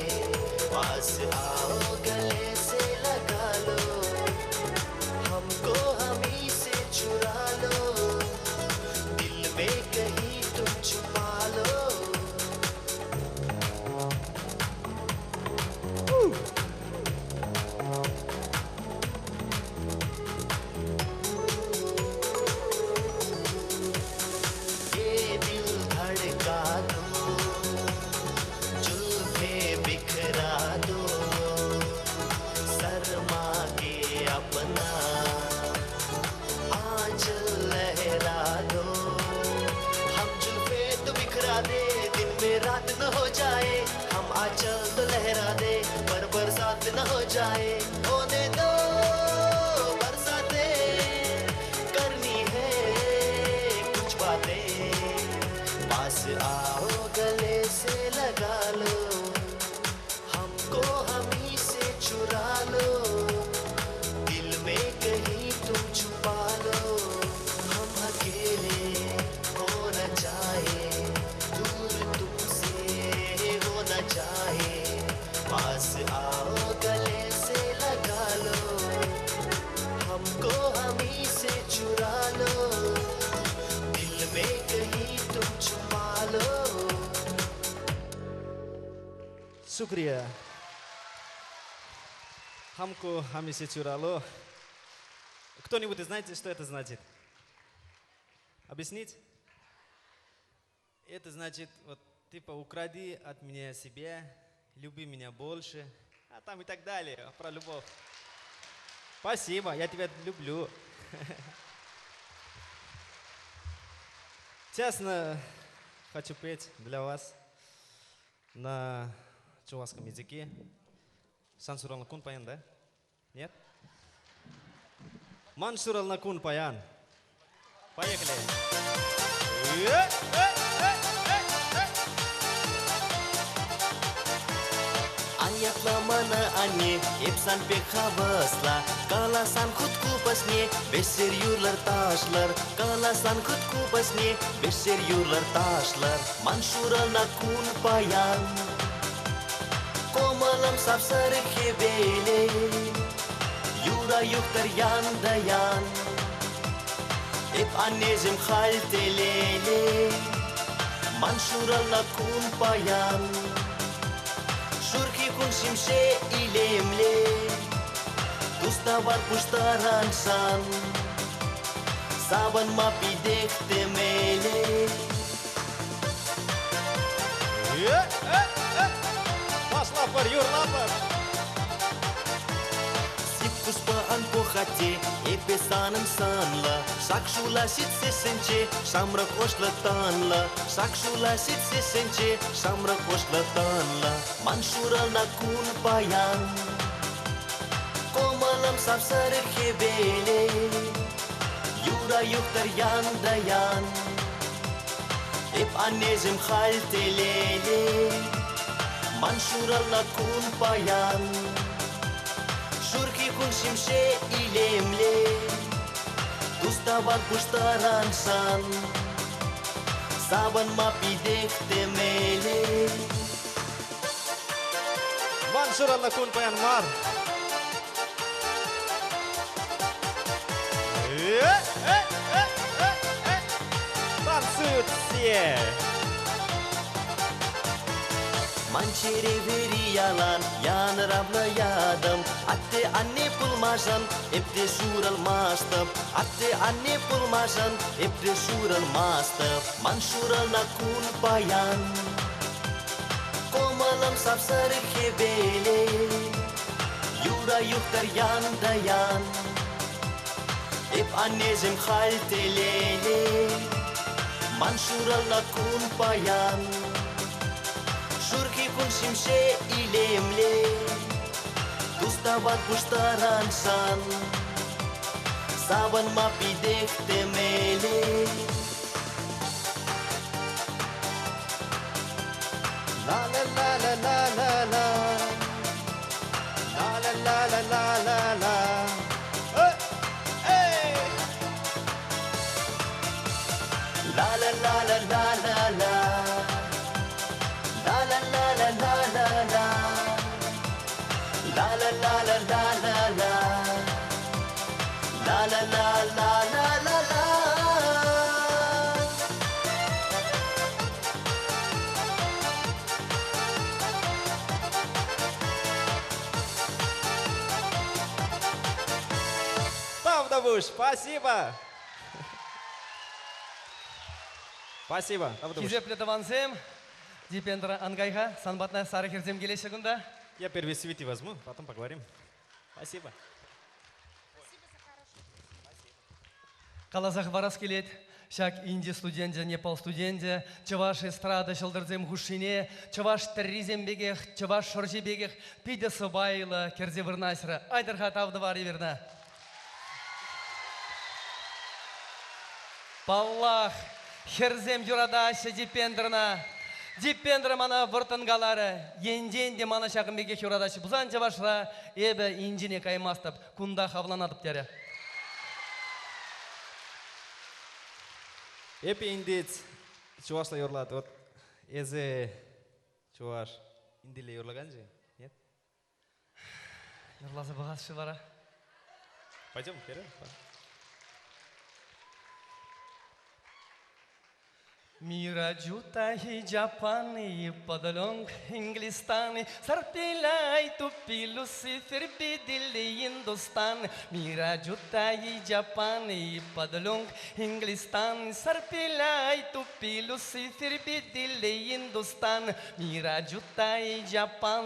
पास आओ गले से लगा लो, हमको हमी से चुरा लो, दिल में कहीं तुम छुपा लो. ये दिल धड़का दो, जुल्फे बिखरा दो, शर्मा के अपना आंचल लहरा दो, हम जुल्फे तो बिखरा दे, दिन में रात न हो जाए, हम आंचल तो लहरा दे, पर बरसात न हो जाए, होने दो बरसाते, करनी है कुछ बातें, पास आओ गले से लगा लो, हमको हमी से चुरा लो, दिल में कहीं तुम छुपा लो, हम अकेले हो न जाए, दूर तुमसे हो न जाए, पास आओ गले से लगा लो, हमको हमी से चुरा लो, दिल में कहीं तुम छुपा लो. शुक्रिया. Хамку хами се чурало. Кто-нибудь знаете, что это значит? Объяснить? Это значит, вот, типа, укради от меня себе, люби меня больше, а там и так далее, про любовь. Спасибо, я тебя люблю. Честно, хочу петь для вас на чувашском языке. Сансурал Накун Паян, да? Нет? Мансурал Накун Паян. Поехали. Mana anne hepsan pek havasla Kalasan kutku basne Beser yurlar taşlar Kalasan kutku basne Beser yurlar taşlar Manşurana kun payan Komalam sapsarı kebele Yura yuktar yan dayan Hep anneciğim haltelele Manşurana kun payan Şurki kun şimşe ilemle Tusta var puştaran san Saban ma pidek temele Пошла юрлапар. Сипкуспaan pohate Epesanın sanla Sakşula sit sesince Şamrak oşla tanla Sakşula sit sesince Şamrak oşla tanla Manşurana kun payan Komalam sapsarı kebele Yura yuktar yan dayan Hep anneciğim haltelele Manşurala kun payan Şurki kun şimşe ilemle Tusta var puştaran san Saban ma pidek temele Маншуралла кун паян мар. Танцуют все. Mançere veri yalan Yan rabla yadım Atte anne pulmaşan Hepte şural mastım Atte anne pulmaşan Hepte şural mastım Manşuralna kun payan Komalam sapsarı kebele Yura yuktar yan dayan Hep anneciğim haltelele Manşuralna kun payan Şurki kun şimşe ilemle Tusta var puştaran san Saban ma pidek temele La la la la la la la. La la la la la la la. Hey! La la la la la la la La la la la la la la La la la la la la la La la la la la la la Тавдабуш, спасибо. Спасибо. Тавдабуш. Хизепле тавансем. Дипендра ангайха. Санбатна сары херзем келесі күнда. Я первый свити возьму, потом поговорим. Спасибо. Қалазақ барас келет. Шак инди студенте, Непал студенте, чаваш эстрада шылдырзем хушине, чаваш терризем бегех, чаваш шоржи бегех, пиде сыбайлы, керзе вырнасыра. Айдырға тавды бар верна. Паллах, херзем юрадашы дипендрна. Дипендра мана выртынгалары, енденде мана шағын бегех юрадашы. Бұзан чавашра, ебі инжине каймастып, кунда хавланадып тәрі. Эпи индец чувашла юрлат. Вот эзе чуваш индиле юрлаган же? Нет? Юрлазы бұғас шылара. Пойдем вперед. Мира джута и Джапаны, подолонг Инглистаны, сарпилай тупи Люцифер бедили Индустан. Мира джута и Джапаны, подолонг Инглистаны, сарпилай тупи Люцифер бедили Индустан. Мира джута и Джапан.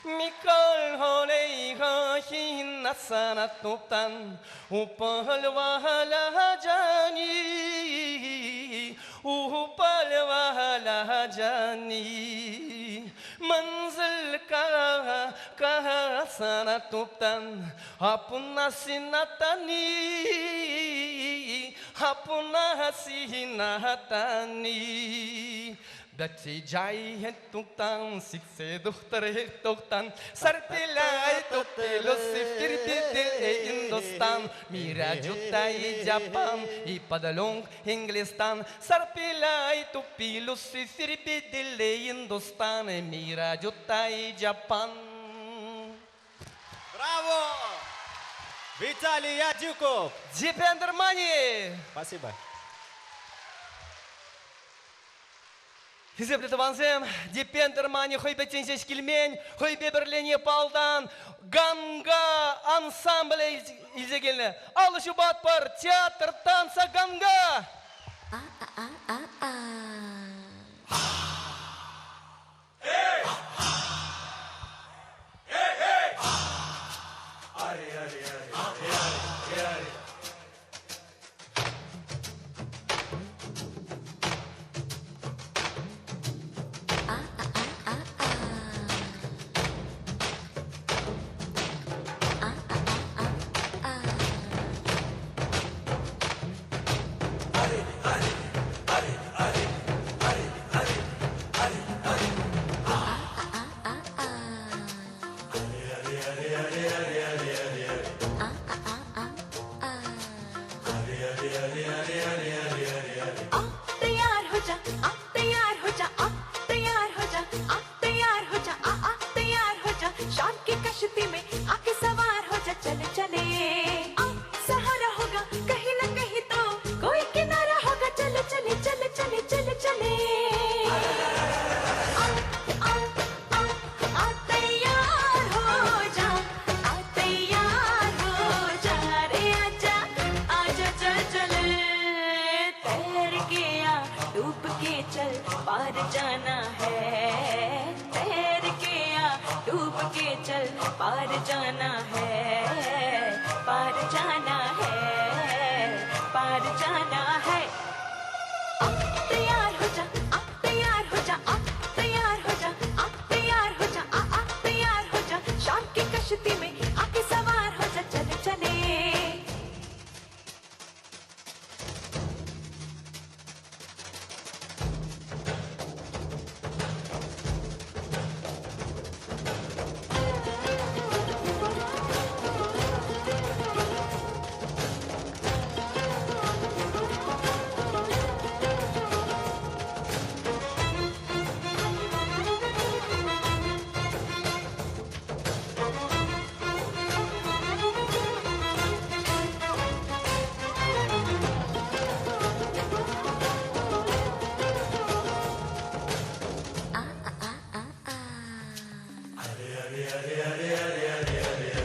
Mikal holeha hinna sanat nuptan upal wahala jani manzil ka sanat nuptan apna sinatani Betsy Jai hentuktan, sikse duhtar hektuktan, sarpilai totelos siftir Hindustan, mira jutai Japan, ipadalong Inglistan, sarpilai tupilus siftir Hindustan, mira jutai Japan. Браво! Виталий Ядюков! Дипендер Мани! Спасибо. Хизепле табансем, Дипендер Мани, хой бетинсеш килмень, хой беберлене палдан, Ганга ансамбле изегелне. Алышу батпар, театр танца Ганга!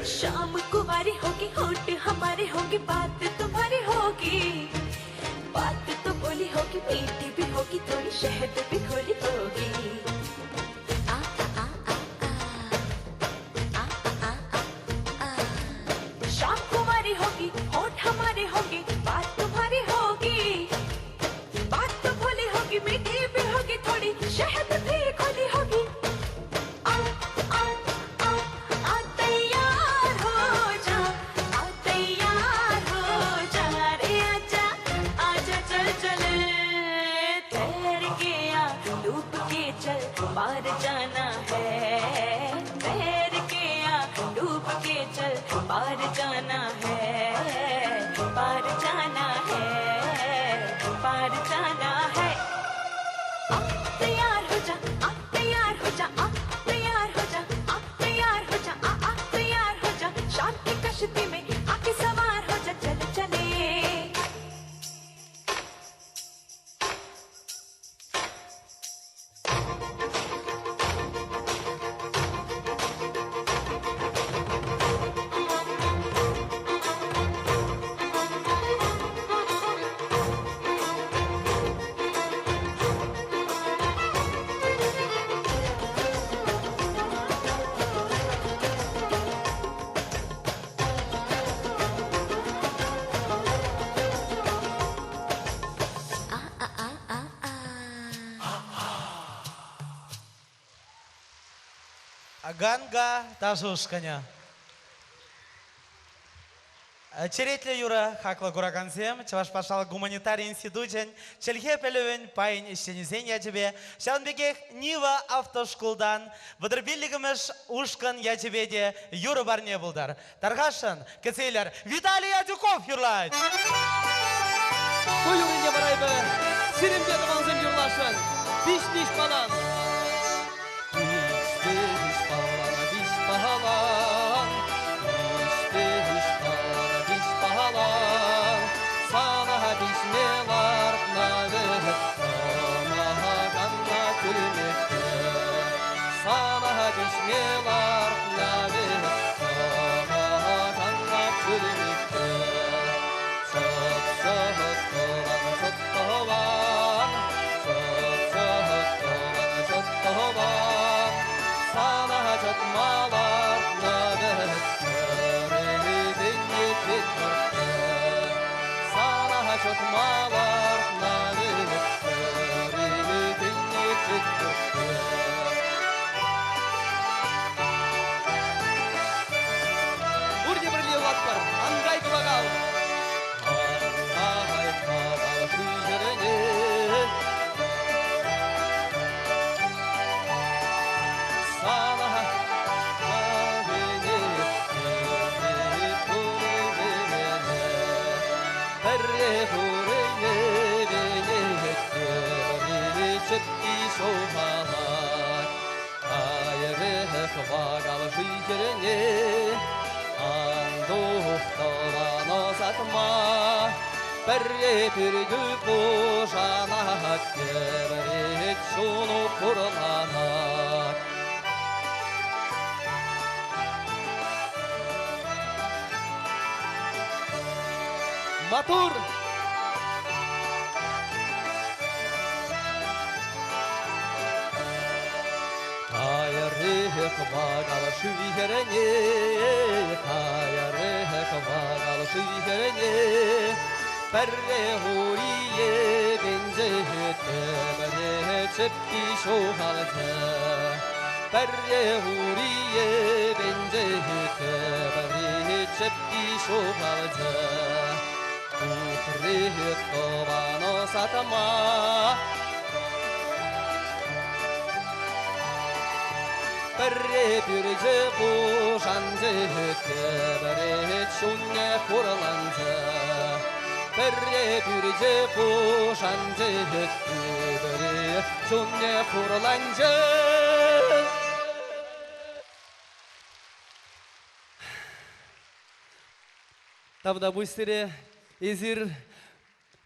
शाम कुमारी होगी, होठ हमारे होंगे, बात तुम्हारी होगी, बात तो बोली होगी, मीठी भी होगी, थोड़ी शहद भी घोली होगी। शाम कुमारी होगी, होठ हमारे होंगे, बात तुम्हारी होगी, बात तो बोली होगी, मीठी भी होगी, थोड़ी शहद भी घोली होगी। पार जाना है, तैर के आ, डूब के चल, पार जाना है, पार जाना है, पार जाना है। तैयार हो जा, तैयार हो जा, तैयार हो जा, तैयार हो जा, तैयार हो जा, शाम की कश्ती में आके सवार हो जा, चल चले। Ганга Тазусканя. Черетле Юра, хакла куракансем, чаваш пашал гуманитарий институтен, челхе пелевен пайн ищенезен я тебе, шанбекех Нива автошкулдан, водорбиллигамеш ушкан я тебе де Юра барне булдар. Таргашан, кецейлер, Виталий Адюков юрлайт. Кuyuğunca baraybe, sirimde dumansın yurlaşın, biş balan. Biş balan, biş balan. Biş balan, sana bişmeler navet, sana ganna gülmekte. Sana bişmeler navet, sana ganna gülmekte. Çok dolan, sana çok malar navet. Sana çok malar navet, Urdi birliği vakbar, angay kıvagal. Angay kıvagal şu yerine. Sana Kvagal şiirine Anduhtalan ozatma Berre bir gül boşanak Geberit şunu kurlanak Matur Kvagal şiirine Kvagal şiirine Berre huriye benzehette Berre çepti şu halde Berre huriye benzehette Berre çepti şu halde Uhret kovano satma Berre bürce boşandı Berre şunne kurlandı Berre bürce boşandı Berre şunne kurlandı Тавда бұйстыре езір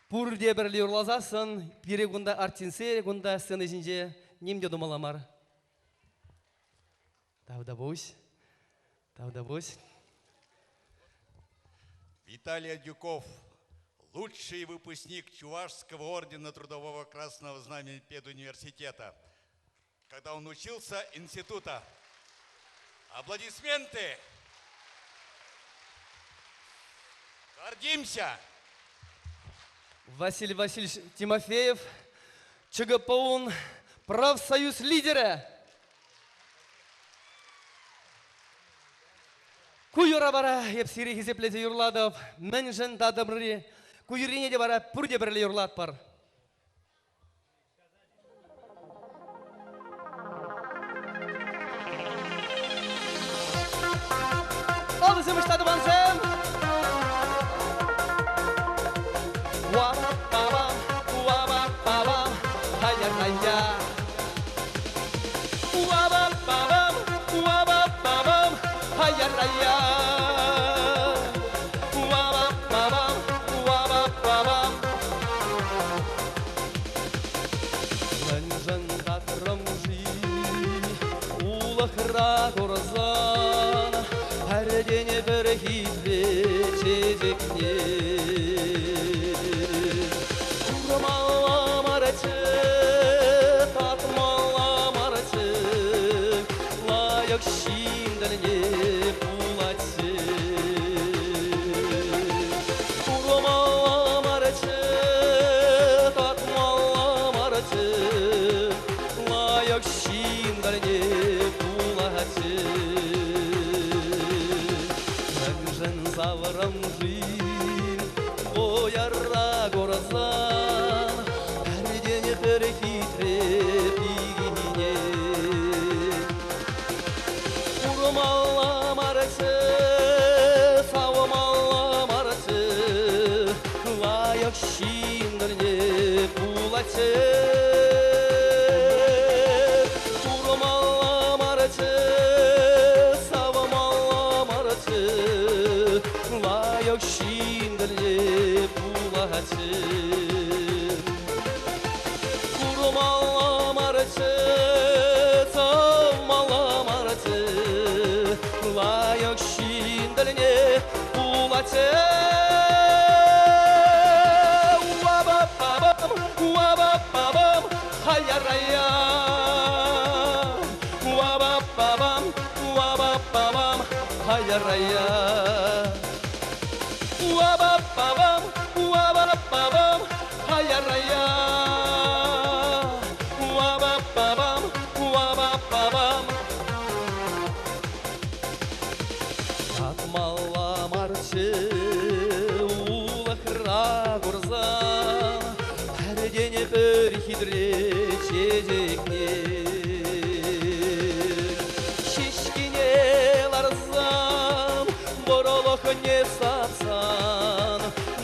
пұрде бірлі ұрлазасын, бире күнда артинсе, күнда сцена жинже немде думаламар. Тавда бұйс. Виталий Адюков, лучший выпускник Чувашского ордена Трудового Красного Знамени педуниверситета, когда он учился института. Аплодисменты! Гордимся! Василий Васильевич Тимофеев, ЧГПУН, профсоюз лидера. Куюра бара, епсири хисеплете юрладов, менжен тадымри, куюрине де бара, пурде бірлі юрлад бар. Алысым іштады бансым! Уа-ба-ба-бам, уа-ба-ба-бам, хая-хая. Уа-ба-ба-бам, уа-ба-ба-бам, хая-хая. Уа-ба-ба-бам, уа-ба-ба-бам. Лэнжэн татрым жи, улахра горзан, әр дене бір хитле чезекне. саврамжин, боярра горзан, әрден бір хитреп игине. Урмалла марысы, савмалла марысы, лайық шиндірне пуласы. Урмалла марысы, савмалла марысы, лайық шиндірне пуласы. Урмалла марысы, савмалла марысы, лайық шиндірне пуласы. Уабапабам, хайарая. Уабапабам, хайарая. Уабапабам, хайарая. Уабапабам. Атмалла марчы, улақыра горзан, әрдене бір хидре чедекне. Шешкене ларзан, боролық не сапсан,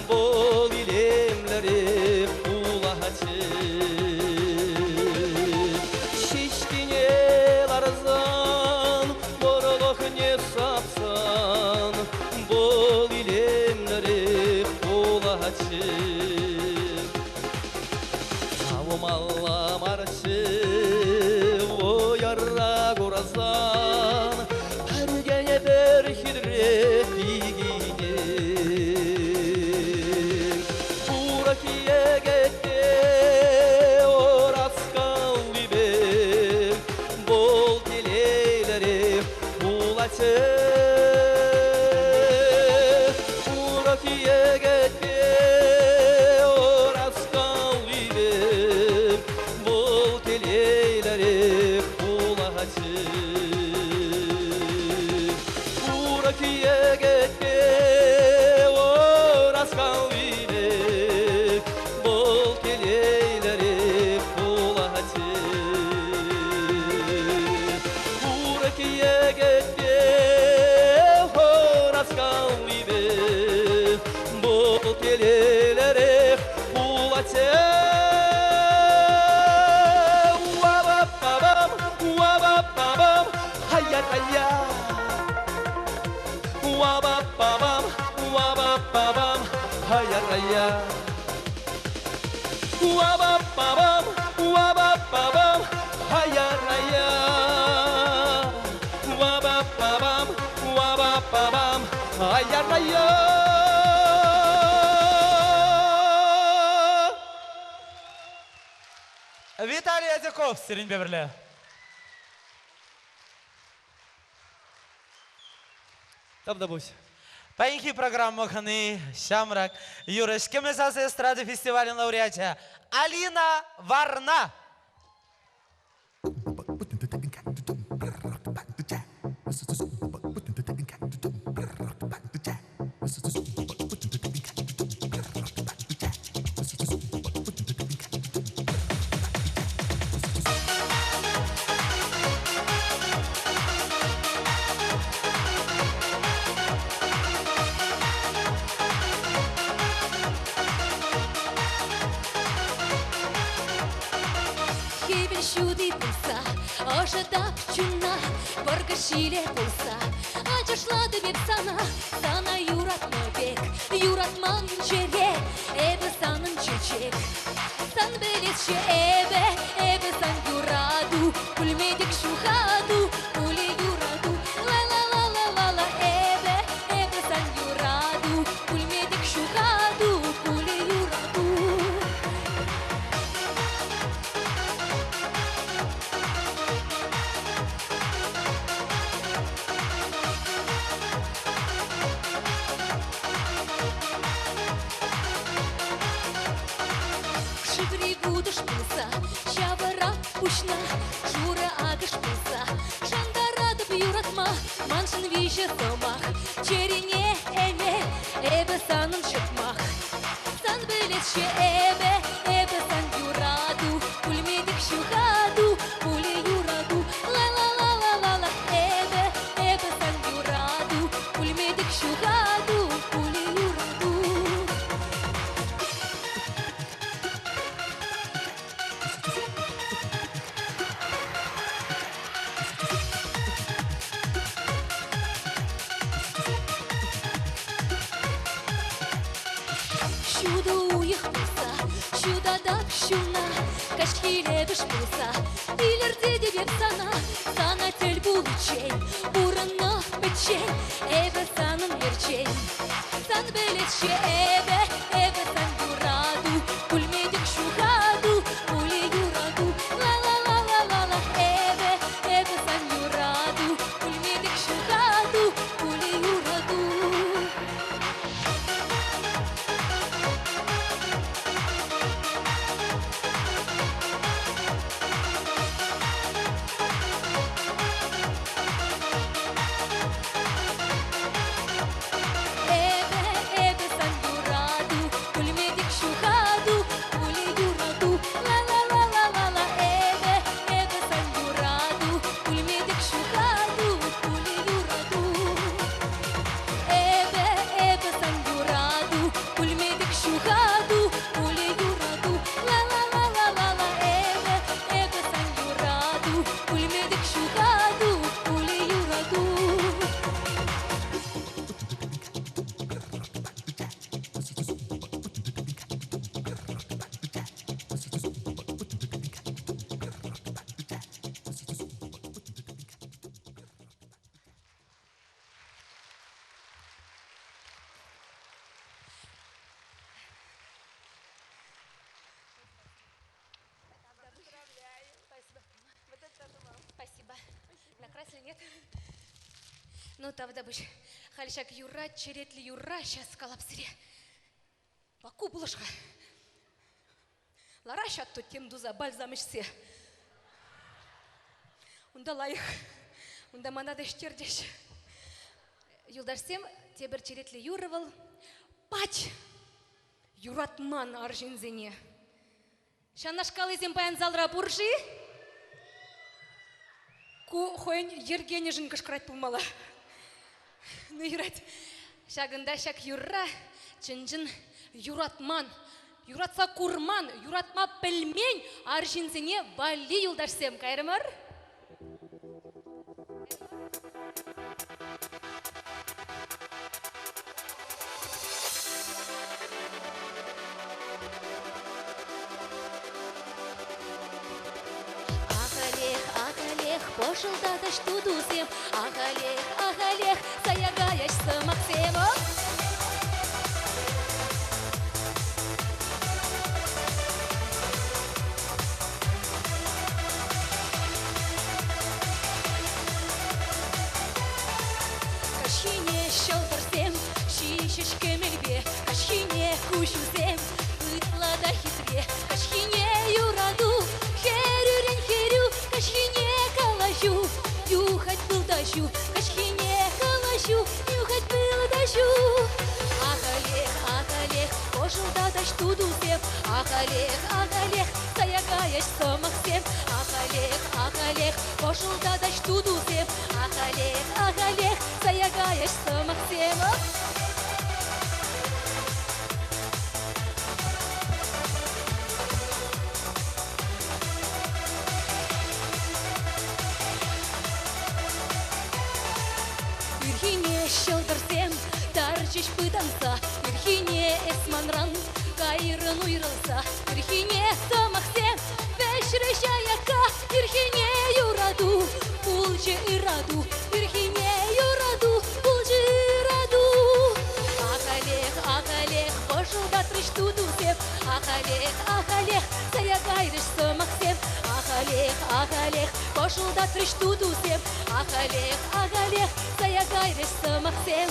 бол илемлері улағачы. Шешкене ларзан, боролық не сапсан, бол илемлері улағачы. Савмалла маршы, оярра горазан, әргене бір хидреп игине. Бура киегетте орасқал бибек, бол келейлері буласы. Бура киегетте орасқал бибек, бол келейлері буласы. Бура киегетте орасқал бибек, бол келейлері буласы. Бура киегетте орасқал бибек, бол келейлері буласы. Уабапабам, хайя-хайя. Уабапабам, хайя-хайя. Уабапабам, хайя-хайя. Уабапабам, хайя-хайя. Виталий Адяков, Серенбе бірлі. Табда бұш. Паинхи программа ханы Шамрак Юрыш Кемесасы эстрады фестивален лауреатя Алина Варна. Ожидап чуна, боргашиле болса, ачашлады беп сана юратма бек, юратман жерек, эбі санын чечек. Сан белесше эбі сан юраду, күлмедік шухаду, күлі юраду, ла-ла-ла-ла-ла-ла, эбі сан юраду, күлмедік шухаду, күлі юраду. Пушна, жура агыш пулса, жандарады юратма, маншын виже томах, черене эме, эбе санын шықмақ. Сан білетші эбе сан юраду, күлмедік шуғаду, күлі юраду, ла-ла-ла-ла-ла-ла, эбе сан юраду, күлмедік шуғаду, күлі юраду. Şuda uyuq bulsa, şuda da şuna, kaşkile biş bulsa, bilirdi debep sana tel bulacak, burunna biçek, ebe sanın gerçek, san beletşe ebe san yuradu, kulmedik şuhadu, kule yuradu, la la la la la la, ebe san yuradu, kulmedik şuhadu, kule yuradu. Ebe san yuradu, kulmedik şuhadu, kule yuradu, la la la la la la, ebe san yuradu, kulmedik şuhadu, kule yuradu. Ebe san yuradu, kulmedik şuhadu, kule yuradu, la la la la la la, ebe san yuradu, kulmedik şuhadu, kule yuradu. Спасибо. Накрасили, нет? Ну, тогда бы халишак юра, черетли юра, сейчас калапсире. Баку булышка. Лара шат тут тем дуза бальзамышсе. Унда лайық, унда манады штердеш. Юлдашсем, тебір черетли юрывал, пач, юратман аржинзене. Шанашкалы земпаян залра буржи, ку хойн ергене жын кышқырат пулмала. Ну, юрат, шагында шак юрра, чын-чын юратман, юратса курман, юратма пельмень, аржинзене бали юлдашсем, кайрымыр? Ағалех, пошылда да штудузем, ағалех, саягаяшсы Максимо. Кашхине шылдырсем, шишешке мельбе, кашхине кушузем, ытлада хитре, кашхине юраду, херюрен херю, кашхине калажу, юхать был дожу, кашхине калажу, юхать был дожу. Ағалех, пошылда да штудузем, ағалех, саягаяшсы Максим. Ағалех, пошылда да штудузем, ағалех, саягаяшсы Максим. Үрхине шылдырсем, тарчыш пытанса, үрхине эсманран, кайрын уйрылса, үрхине самақсем, вешреша яка, үрхине юраду, пулчы ираду, үрхине юраду, пулчы ираду. Ағалех, пошылда триштудузем, ағалех, саягайрышсы Максим. Ағалех, пошылда триштудузем, ағалех, саягайрышсы Максим.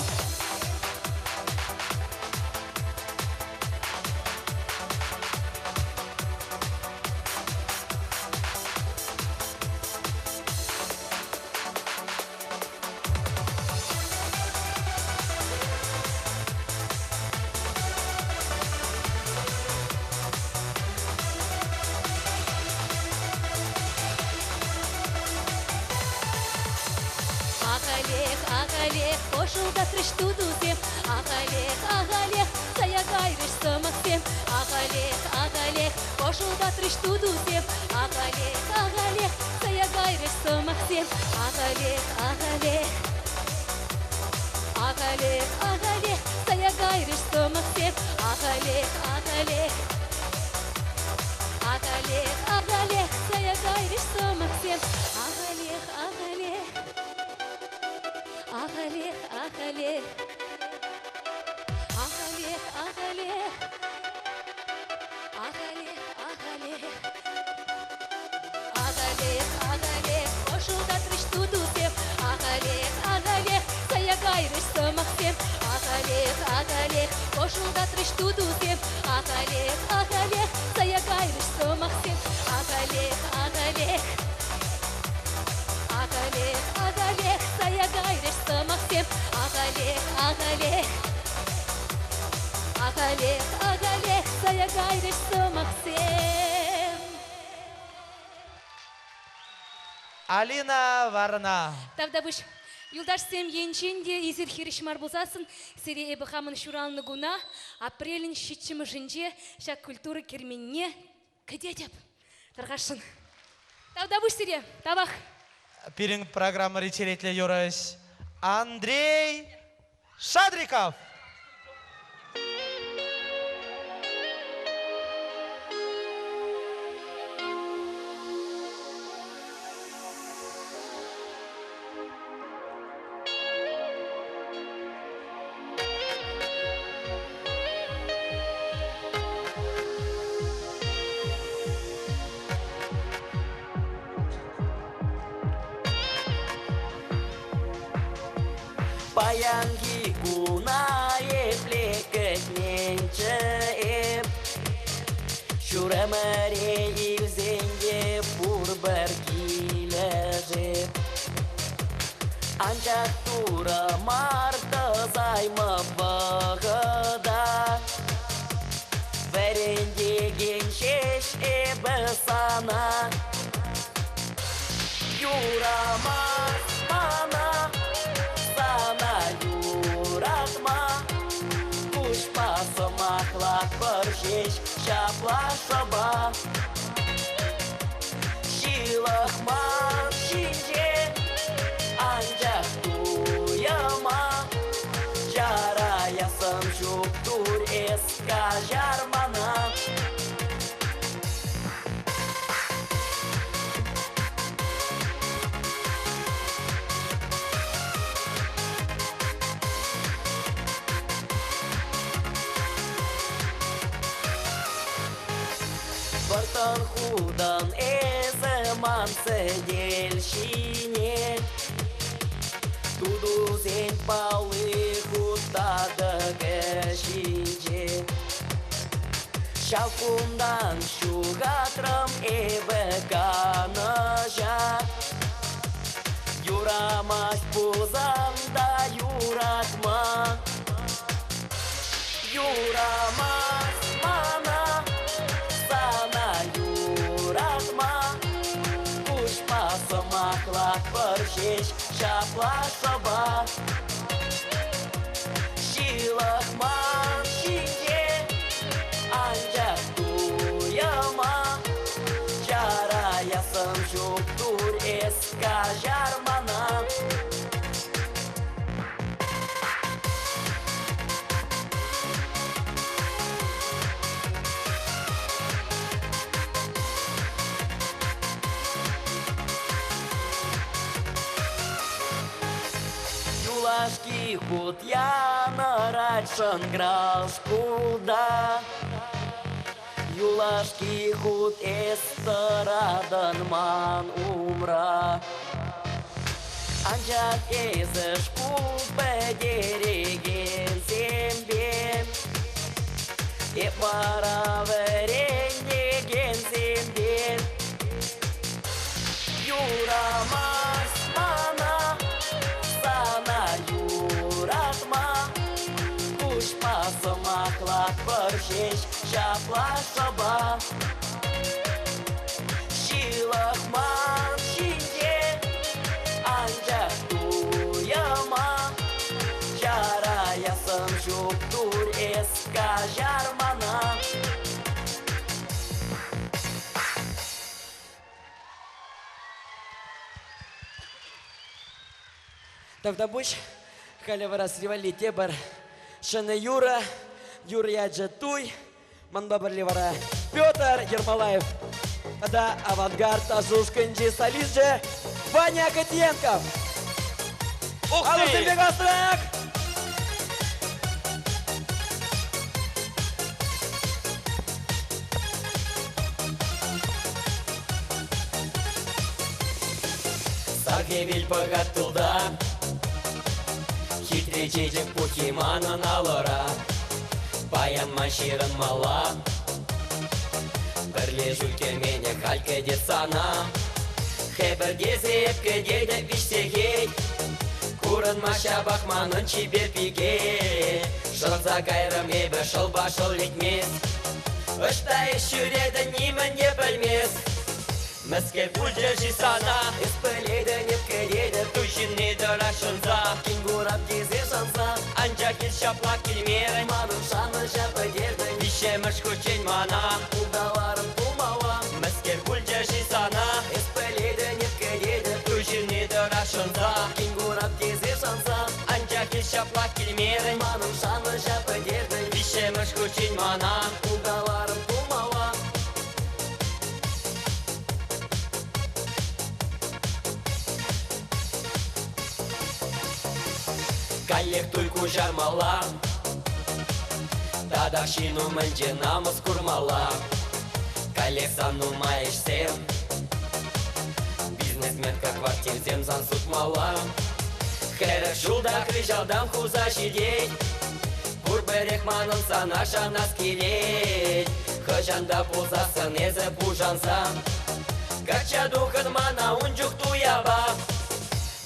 Агалех, пошел да трышту дузем. Агалех, заягайрыш сымаксем. Агалех, пошел да трышту дузем. Агалех, заягайрыш сымаксем. Агалех, заягайрыш сымаксем. Агалех, заягайрыш сымаксем. Агалех, пошел да трышту дузем. Агалех, заягайрыш сымаксем. Агалех, пошел да трышту дузем. Агалех, заягайрыш сымаксем. Агалех, заягайрыш сымаксем. Агалех, заягайрыш сымаксем. Алина Варна. Тавдабыш юлдашсем енченде изир хиришмар болсасын, сири эбахамын шуралны гуна, апрелін шитчімі жінже, шак культура керменне, кәде деп, тарғашын. Тавдабыш сири, табақ. Пиринг программы речеретле юрыш Андрей Шадриков. Паянги кунае плекет менче еп Шурамаре илзенге пурбар килежеп Анчак тура марта займа бағыда Верендеген шеш ебі сана Юрамас мана Sana yuratma Kuşpası mahlak barşiş Şapla şaba Şilakman şince Ancak duyama Jarayasın şuktur eska jarmana Бартан худан эземан седельщине Туду зень палы худада кэшинче Шалкундан шугатрам эбе канажа Юрамаш пузанда юратма Юрамаш мана Sana yuratma Kuşpası mahlak barşiş Şapla şaba Şilakman şince Ancak duyama Jarayasın şuktur eska jarmana Юлашки худ я нарачан грашкуда Юлашки худ эстарадан ман умра Анчак эзеш купе дереген зембе Епара веренеген зембе Юрамас мана Sana yuratma Kuşpası mahlak barşiş Şapla şaba Şilakman şince Ancak duyama тур эска жармана. Тавдабуш, халяварас ривалите бар, шаны Юра, Юрия Джатуй, манбабар ливара Петр Ермолаев. Да, авангард Ажушканджи солистже Ваня Котенков. Ух ты! Алусымбек Астрак! Сагевиль погатулда, хитрый чечек пухимана на лора, баян маширан мала, бірлежу кемене халька децана, хебер дезепке деде виштегей, куран маша бахманын чибер пиге, шылза кайрам ебе шыл башыл литмес, ышта ешюреді нимін не білмес. Мәскер пульдержи сана, испыледі непкедеді, тушинны дырашынза, кенгурап тезе жанса, анжа кел шаплак келмерін, маным шаны жапы дердің, вишеміш көчен мана, ұлдаларым тумала. Мәскер пульдержи сана, испыледі непкедеді, тушинны дырашынза, кенгурап тезе жанса, анжа кел шаплак келмерін, маным шаны жапы дердің, вишеміш көчен мана, ұлдаларым тумала. Коллектуй кужармала, тадашину мэнче намыз курмала. Коллекцияну маеш сем, бизнесменка квартирзем зан сутмала. Херек шулда крыжалдан хуза жидеть, бурберех манын санаша нас келеть. Хыжанда пулзасын эзе пужанса, кача духын мана унжук туяба.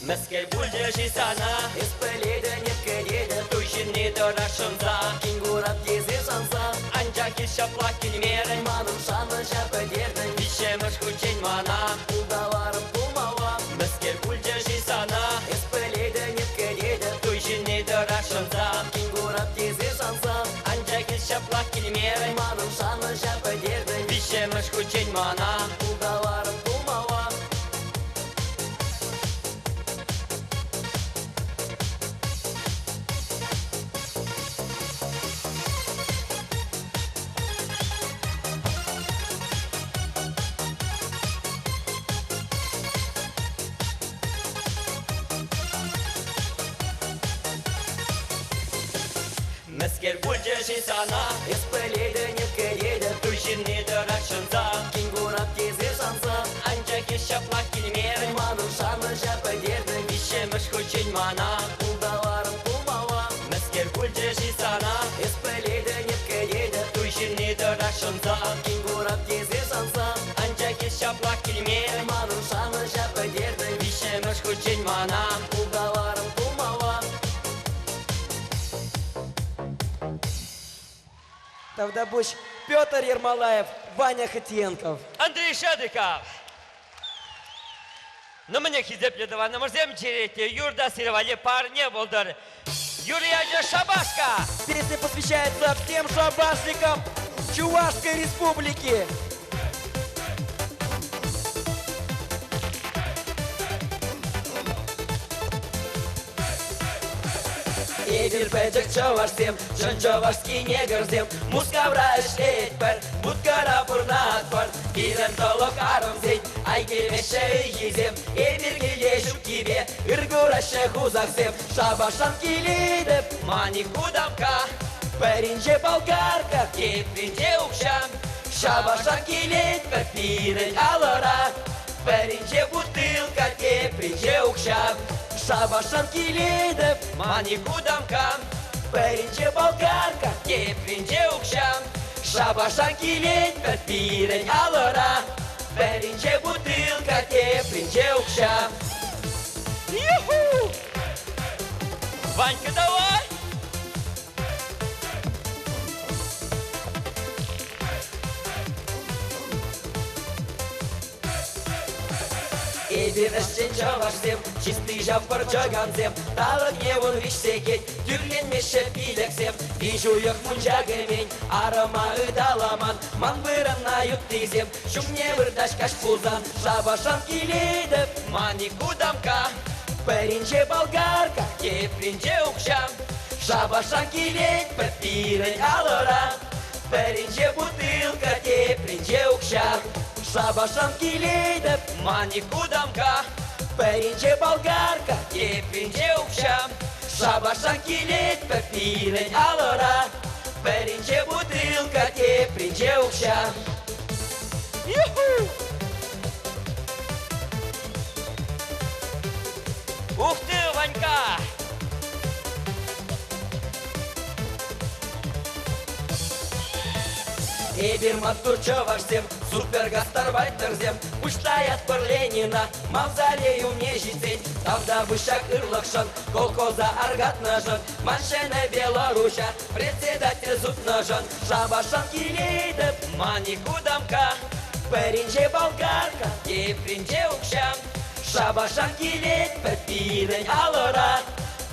Мәскер бульдержи сана, испыледі непкедеді, тушинны дырашынза, кенгурап тезе жанса, анжа кел шаплак келмерін, маным шаны жапы дердің, вишеміш күчен мана, ұлдаларым тумала. Мәскер бульдержи сана, испыледі непкедеді, тушинны дырашынза, кенгурап тезе жанса, анжа кел шаплак келмерін, маным шаны жапы дердің, вишеміш күчен мана, ұлдаларым тумала. Мәскер бульдержи сана, испыледі непкедеді, тушинны дырашынза, кенгурап тезе жанса, анжа кел шаплак келмерін, маным шаны жапы дердің, вишеміш көчен мана, ұлдаларым тумала. Мәскер бульдержи сана, испыледі непкедеді, тушинны дырашынза, кенгурап тезе жанса, анжа кел шаплак келмерін, маным шаны жапы дердің, вишеміш көчен мана, ұлдаларым тумала. Тавдабуш, Петр Ермолаев, Ваня Котенков. Андрей Шадыков. Ну, мне хизепледова, на морзем черете, Юрда Сировали парне болдар. Юрия Шабашка. Песня посвящается всем шабашникам Чувашской Республики. Эдир пэджек чавашсем, жан чавашский негрзем, мускавра эшлет пэр, будкара пурнат пар, бирем толок арымзень, айгелмеше езем, эдир келешуп кибе, ыргураше хузаксем, шабашан келедіп, мани худамка, пэринже болгарка, кепринже укшам, шабашан келедіп, пирень алара, пэринже бутылка, кепринже укшам, шабашан келедіп, мани худамка, пэринже болгарка, кепринже укшам, шабашан келедіп, пирень алара, пэринже бутылка, кепринже укшам. Юху! Ванька, давай! Эбир эшчен чавашсем, чистый жаппар чагансем, тағы гневын вишсекет, түрленмеші билексем. Вижуек мунжагымен, арыма ыдаламан, ман бырына юттизем, шумне вырдаш каш пулзан, шабашан килейдіп, мани кудамка. Пәрінже болгарка, кепринже укшам, шабашан килейд, пірін алыра. Пәрінже бутылка, кепринже укшам, шабашан килейдіп, мани кудамка. Пәрінже болгарка, кепринже укшам, шабашан килейд, пірін алыра. Пәрінже бутылка, кепринже укшам. Ух ты, Ванька! Эбир маттур чавашсем, супер гастарбайтерзем, пуштаят пыр Ленина, мавзолею не житень, тавда вышак ырлыкшын, колхоза аргатныжын, маншене Беларуся, председатель зутныжын, шабашан килейдіп, Мани кудамка, пәрінже болгарка, кепринже укшам, шабашан килейд, пірін алыра,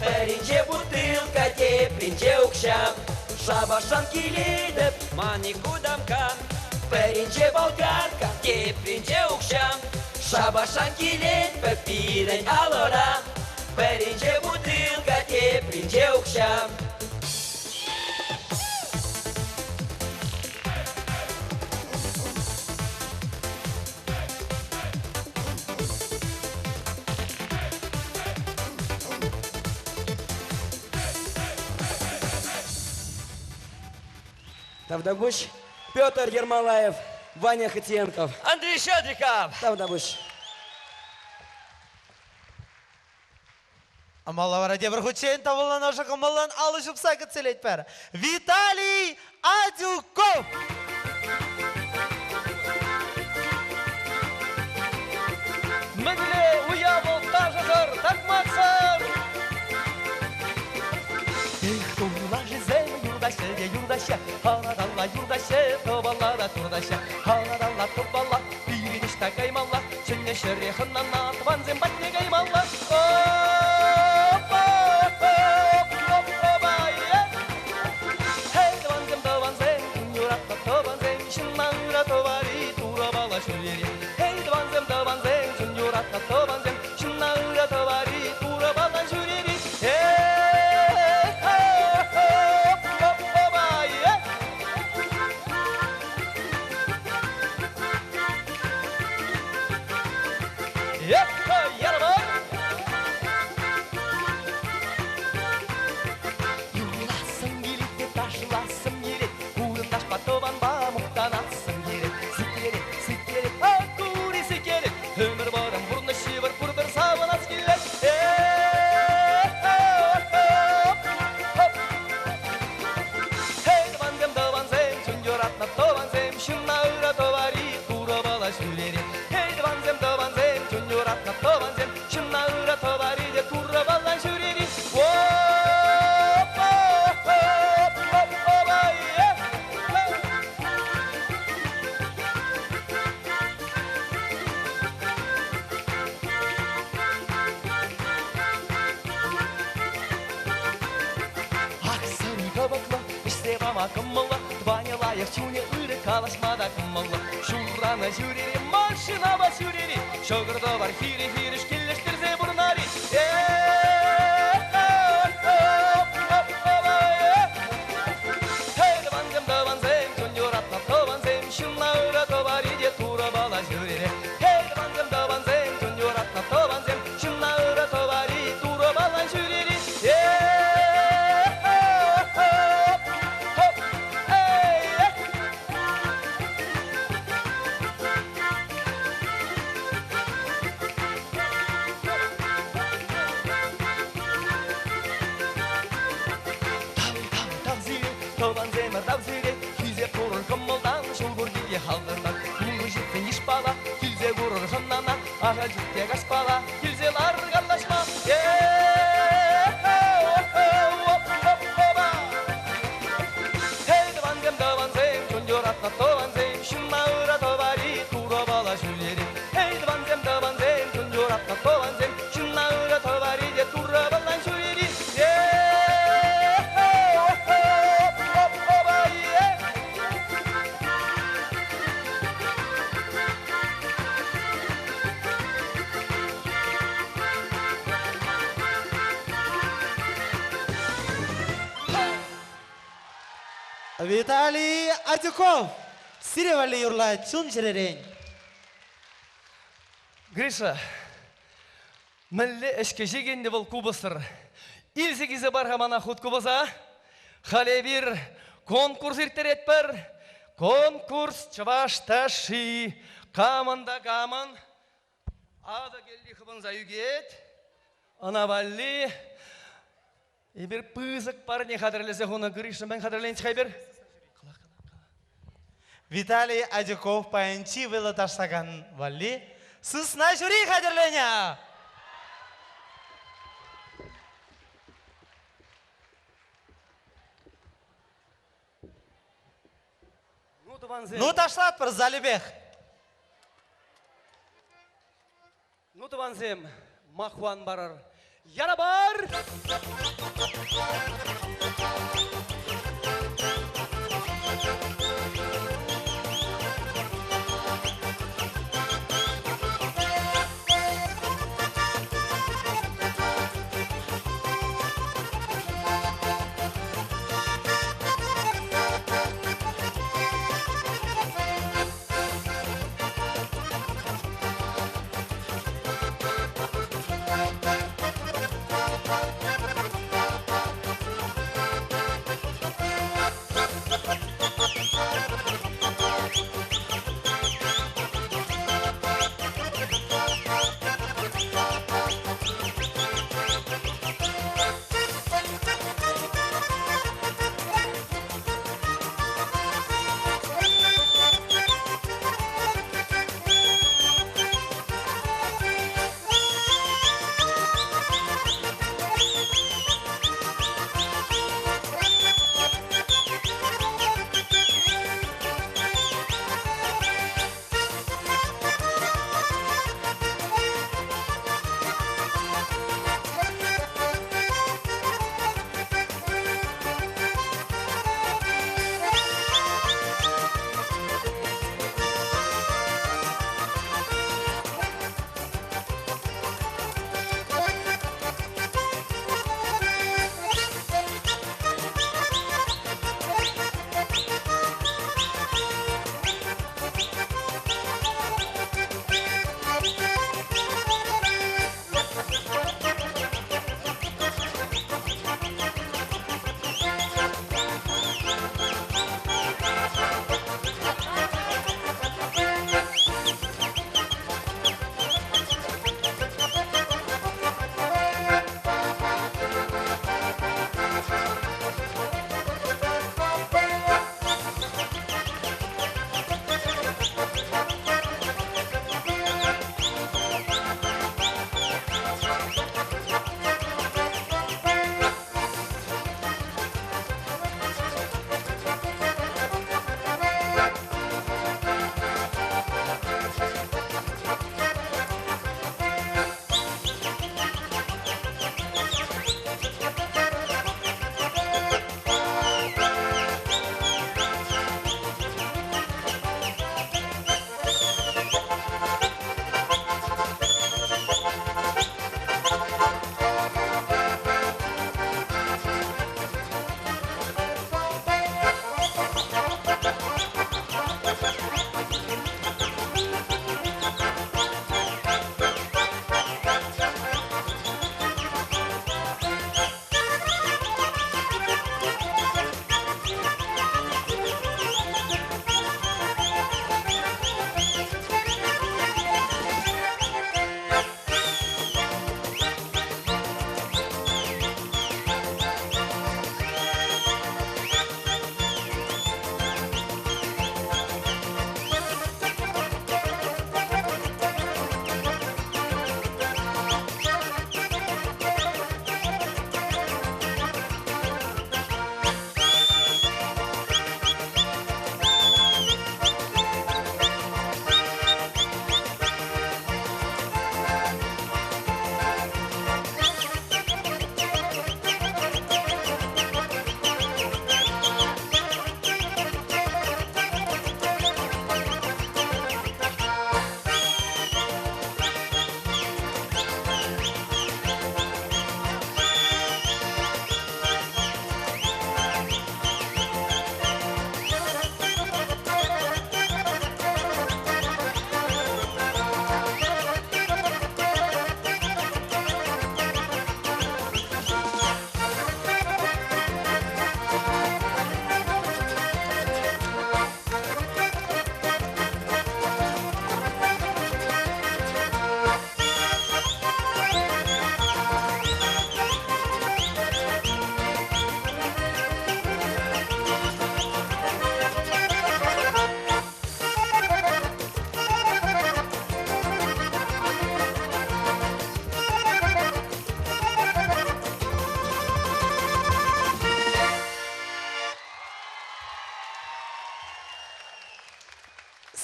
пәрінже бутылка, кепринже укшам. Шабашан килейдіп, мани кудамка, пәрінже болгарка, кепринже укшам, шабашан килейд, пірін алыра, пәрінже бутылка, кепринже укшам. Тавдабуш, Петр Ермолаев, Ваня Хатенков. Андрей Щедриков. Тавдабуш. Амалла ради Бархучен, таволла наша камаллан, алышып сакыт целеть пара. Виталий Адюков. Мініле уявыл тажығыр, такмақсыр. Юрдаша, халадалла юрдаша, тобаллада турдаша, халадалла тобалла, бириништа каймалла, чenne шерехынан атванзем батне каймалла. Hey, дыванзем, юратта тобанзем, шиннаңра тобари, турабала шүлери. Hey, дыванзем, юратта тобанзем, шиннаңра тобари, турабала шүлери. Кымылы, Ваня лайық чуне үрі калашмада кымылы. Шураны жүрері, машина бас жүрері, шоғырды бар хири-хири шкелештірзе бұрнари. Дыванзем, жоньоратна тобанзем, шынна үрі тобари де тура бала жүрері. Дыванзем, жоньоратна тобанзем, шынна үрі тобари, тура бала жүрері. Ага жүкте қашпала, келзелар қарлашма. Дыванзем, жоньоратна тобанзем, шынна ыра тобари, тура бала жүлері. Дыванзем, Виталий Артюков. Сиревали юрла чун жеререн. Гриша, мәлі ішке жегенде бұл кубысыр. Илсегізі бар хамана худ кубыса. Хале бір конкурс иртерет бір. Конкурс чывашташи. Каманда каман. Ада келді қыбын заюгет. Ана валли. Бір пызык бар не қадірлесе хуна Гриша. Мен қадірлен чықай бір. Виталий Артюков паянчи вылаташтаган валли. Сысна жюри қадірлені. Ну ташлат бір залибех. Ну туванзем, махуан барар. Яна бар!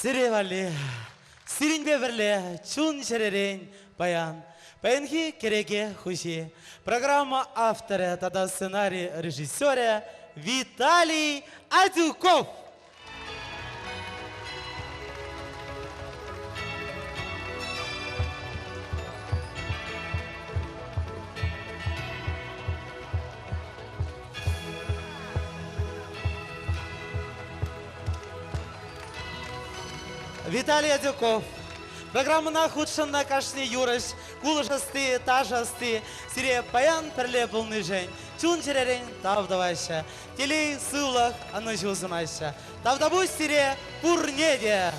Сиревали, сиринбе бірле, чун шеререн, баян. Баянхи кереге хуши. Программа авторы, тогда сценарий режиссера Виталий Адюков. Виталий Адюков. Программына худшынна кашни юрыш, кулышасты, тажасты, сире паян перле полный жень, чун черерен тавдавайша, телей сылах анычы узымайша, тавдабу сире пурнеде.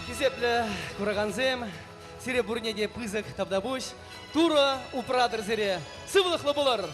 Хизепле кураганзем, сире бурнеде пызык тавдабуш, тура упрадыр зере, сывлых лобулар.